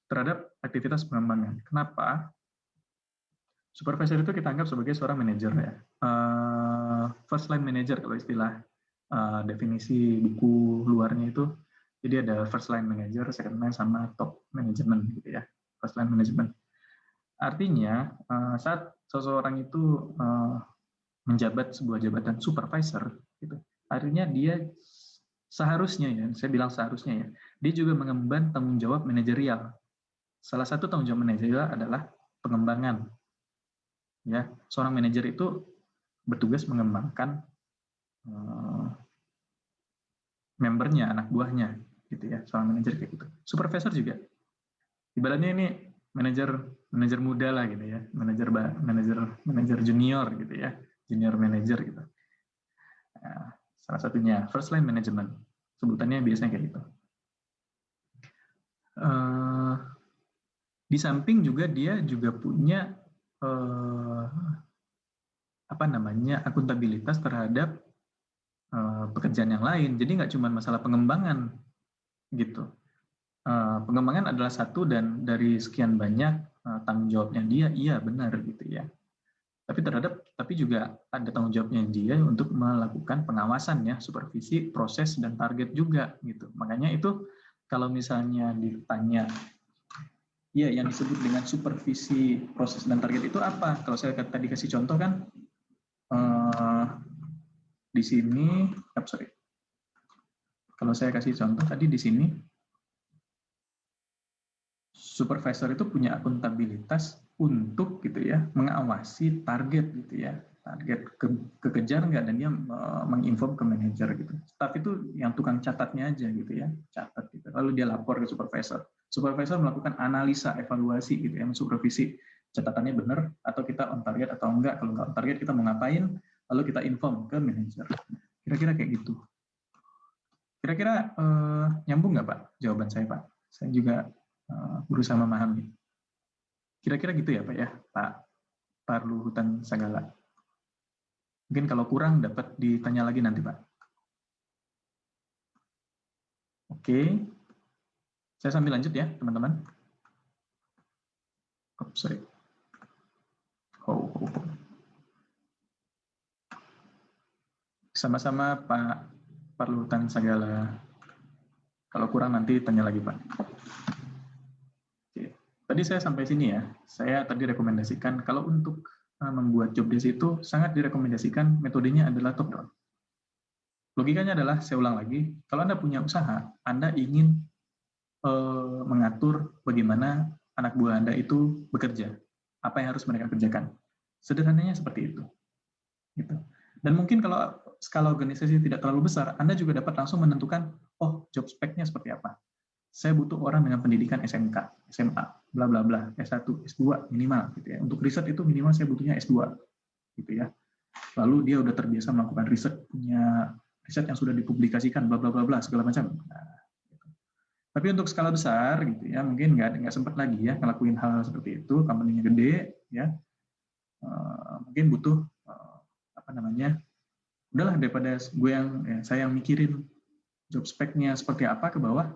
terhadap aktivitas pengembangan. Kenapa? Supervisor itu kita anggap sebagai seorang manajer ya. First line manager kalau istilah definisi buku luarnya itu. Jadi ada first line manager, second line, sama top management gitu ya. First line management. Artinya saat seseorang itu menjabat sebuah jabatan supervisor, gitu, artinya dia seharusnya ya, saya bilang seharusnya ya, dia juga mengemban tanggung jawab manajerial. Salah satu tanggung jawab manajerial adalah pengembangan. Ya, seorang manajer itu bertugas mengembangkan membernya, anak buahnya, gitu ya. Seorang manajer kayak gitu. Supervisor juga. Ibaratnya ini manajer muda lah gitu ya, manajer junior gitu ya, junior manager gitu. Nah, salah satunya first line management, sebutannya biasanya kayak gitu. Di samping juga dia juga punya akuntabilitas terhadap pekerjaan yang lain. Jadi nggak cuma masalah pengembangan gitu. Pengembangan adalah satu dan dari sekian banyak tanggung jawabnya dia, iya benar gitu ya. Tapi juga ada tanggung jawabnya dia untuk melakukan pengawasan ya, supervisi, proses dan target juga gitu. Makanya itu kalau misalnya ditanya, ya yang disebut dengan supervisi, proses dan target itu apa? Kalau saya tadi kasih contoh kan, di sini, kalau saya kasih contoh tadi di sini, supervisor itu punya akuntabilitas untuk gitu ya, mengawasi target gitu ya, target kekejar nggak, dan dia menginform ke manajer gitu. Staff itu yang tukang catatnya aja gitu ya, catat gitu. Lalu dia lapor ke supervisor. Supervisor melakukan analisa, evaluasi gitu ya, mensupervisi catatannya benar atau kita on target atau enggak. Kalau nggak on target kita mau ngapain, lalu kita inform ke manajer. Kira-kira kayak gitu. Kira-kira nyambung nggak Pak jawaban saya Pak? Saya juga berusaha memahami. Kira-kira gitu ya Pak ya, Pak Luhutan Sagala. Mungkin kalau kurang dapat ditanya lagi nanti Pak. Oke, saya sambil lanjut ya teman-teman. Sorry. Sama-sama Pak Luhutan Sagala. Kalau kurang nanti tanya lagi Pak. Oke. Tadi saya sampai sini ya. Saya tadi rekomendasikan kalau untuk membuat job desk itu sangat direkomendasikan metodenya adalah top down. Logikanya adalah, saya ulang lagi, kalau Anda punya usaha, Anda ingin mengatur bagaimana anak buah Anda itu bekerja, apa yang harus mereka kerjakan. Sederhananya seperti itu. Gitu. Dan mungkin kalau skala organisasi tidak terlalu besar, Anda juga dapat langsung menentukan, oh job spec-nya seperti apa. Saya butuh orang dengan pendidikan SMK, SMA, bla bla bla, S1, S2 minimal gitu ya. Untuk riset itu minimal saya butuhnya S2 gitu ya. Lalu dia udah terbiasa melakukan riset, punya riset yang sudah dipublikasikan, bla bla bla bla segala macam. Nah, gitu. Tapi untuk skala besar gitu ya, mungkin nggak sempat lagi ya ngelakuin hal seperti itu, company-nya gede ya, mungkin butuh apa namanya, udahlah daripada gue saya yang mikirin job spec-nya seperti apa ke bawah,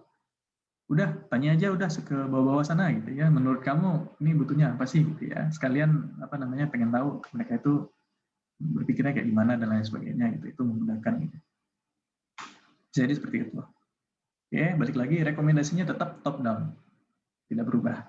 udah tanya aja udah ke bawah-bawah sana gitu ya, menurut kamu ini butuhnya apa sih gitu ya, sekalian apa namanya pengen tahu mereka itu berpikirnya kayak gimana dan lain sebagainya gitu, itu memudahkan gitu. Jadi seperti itu. Oke, balik lagi rekomendasinya tetap top down, tidak berubah.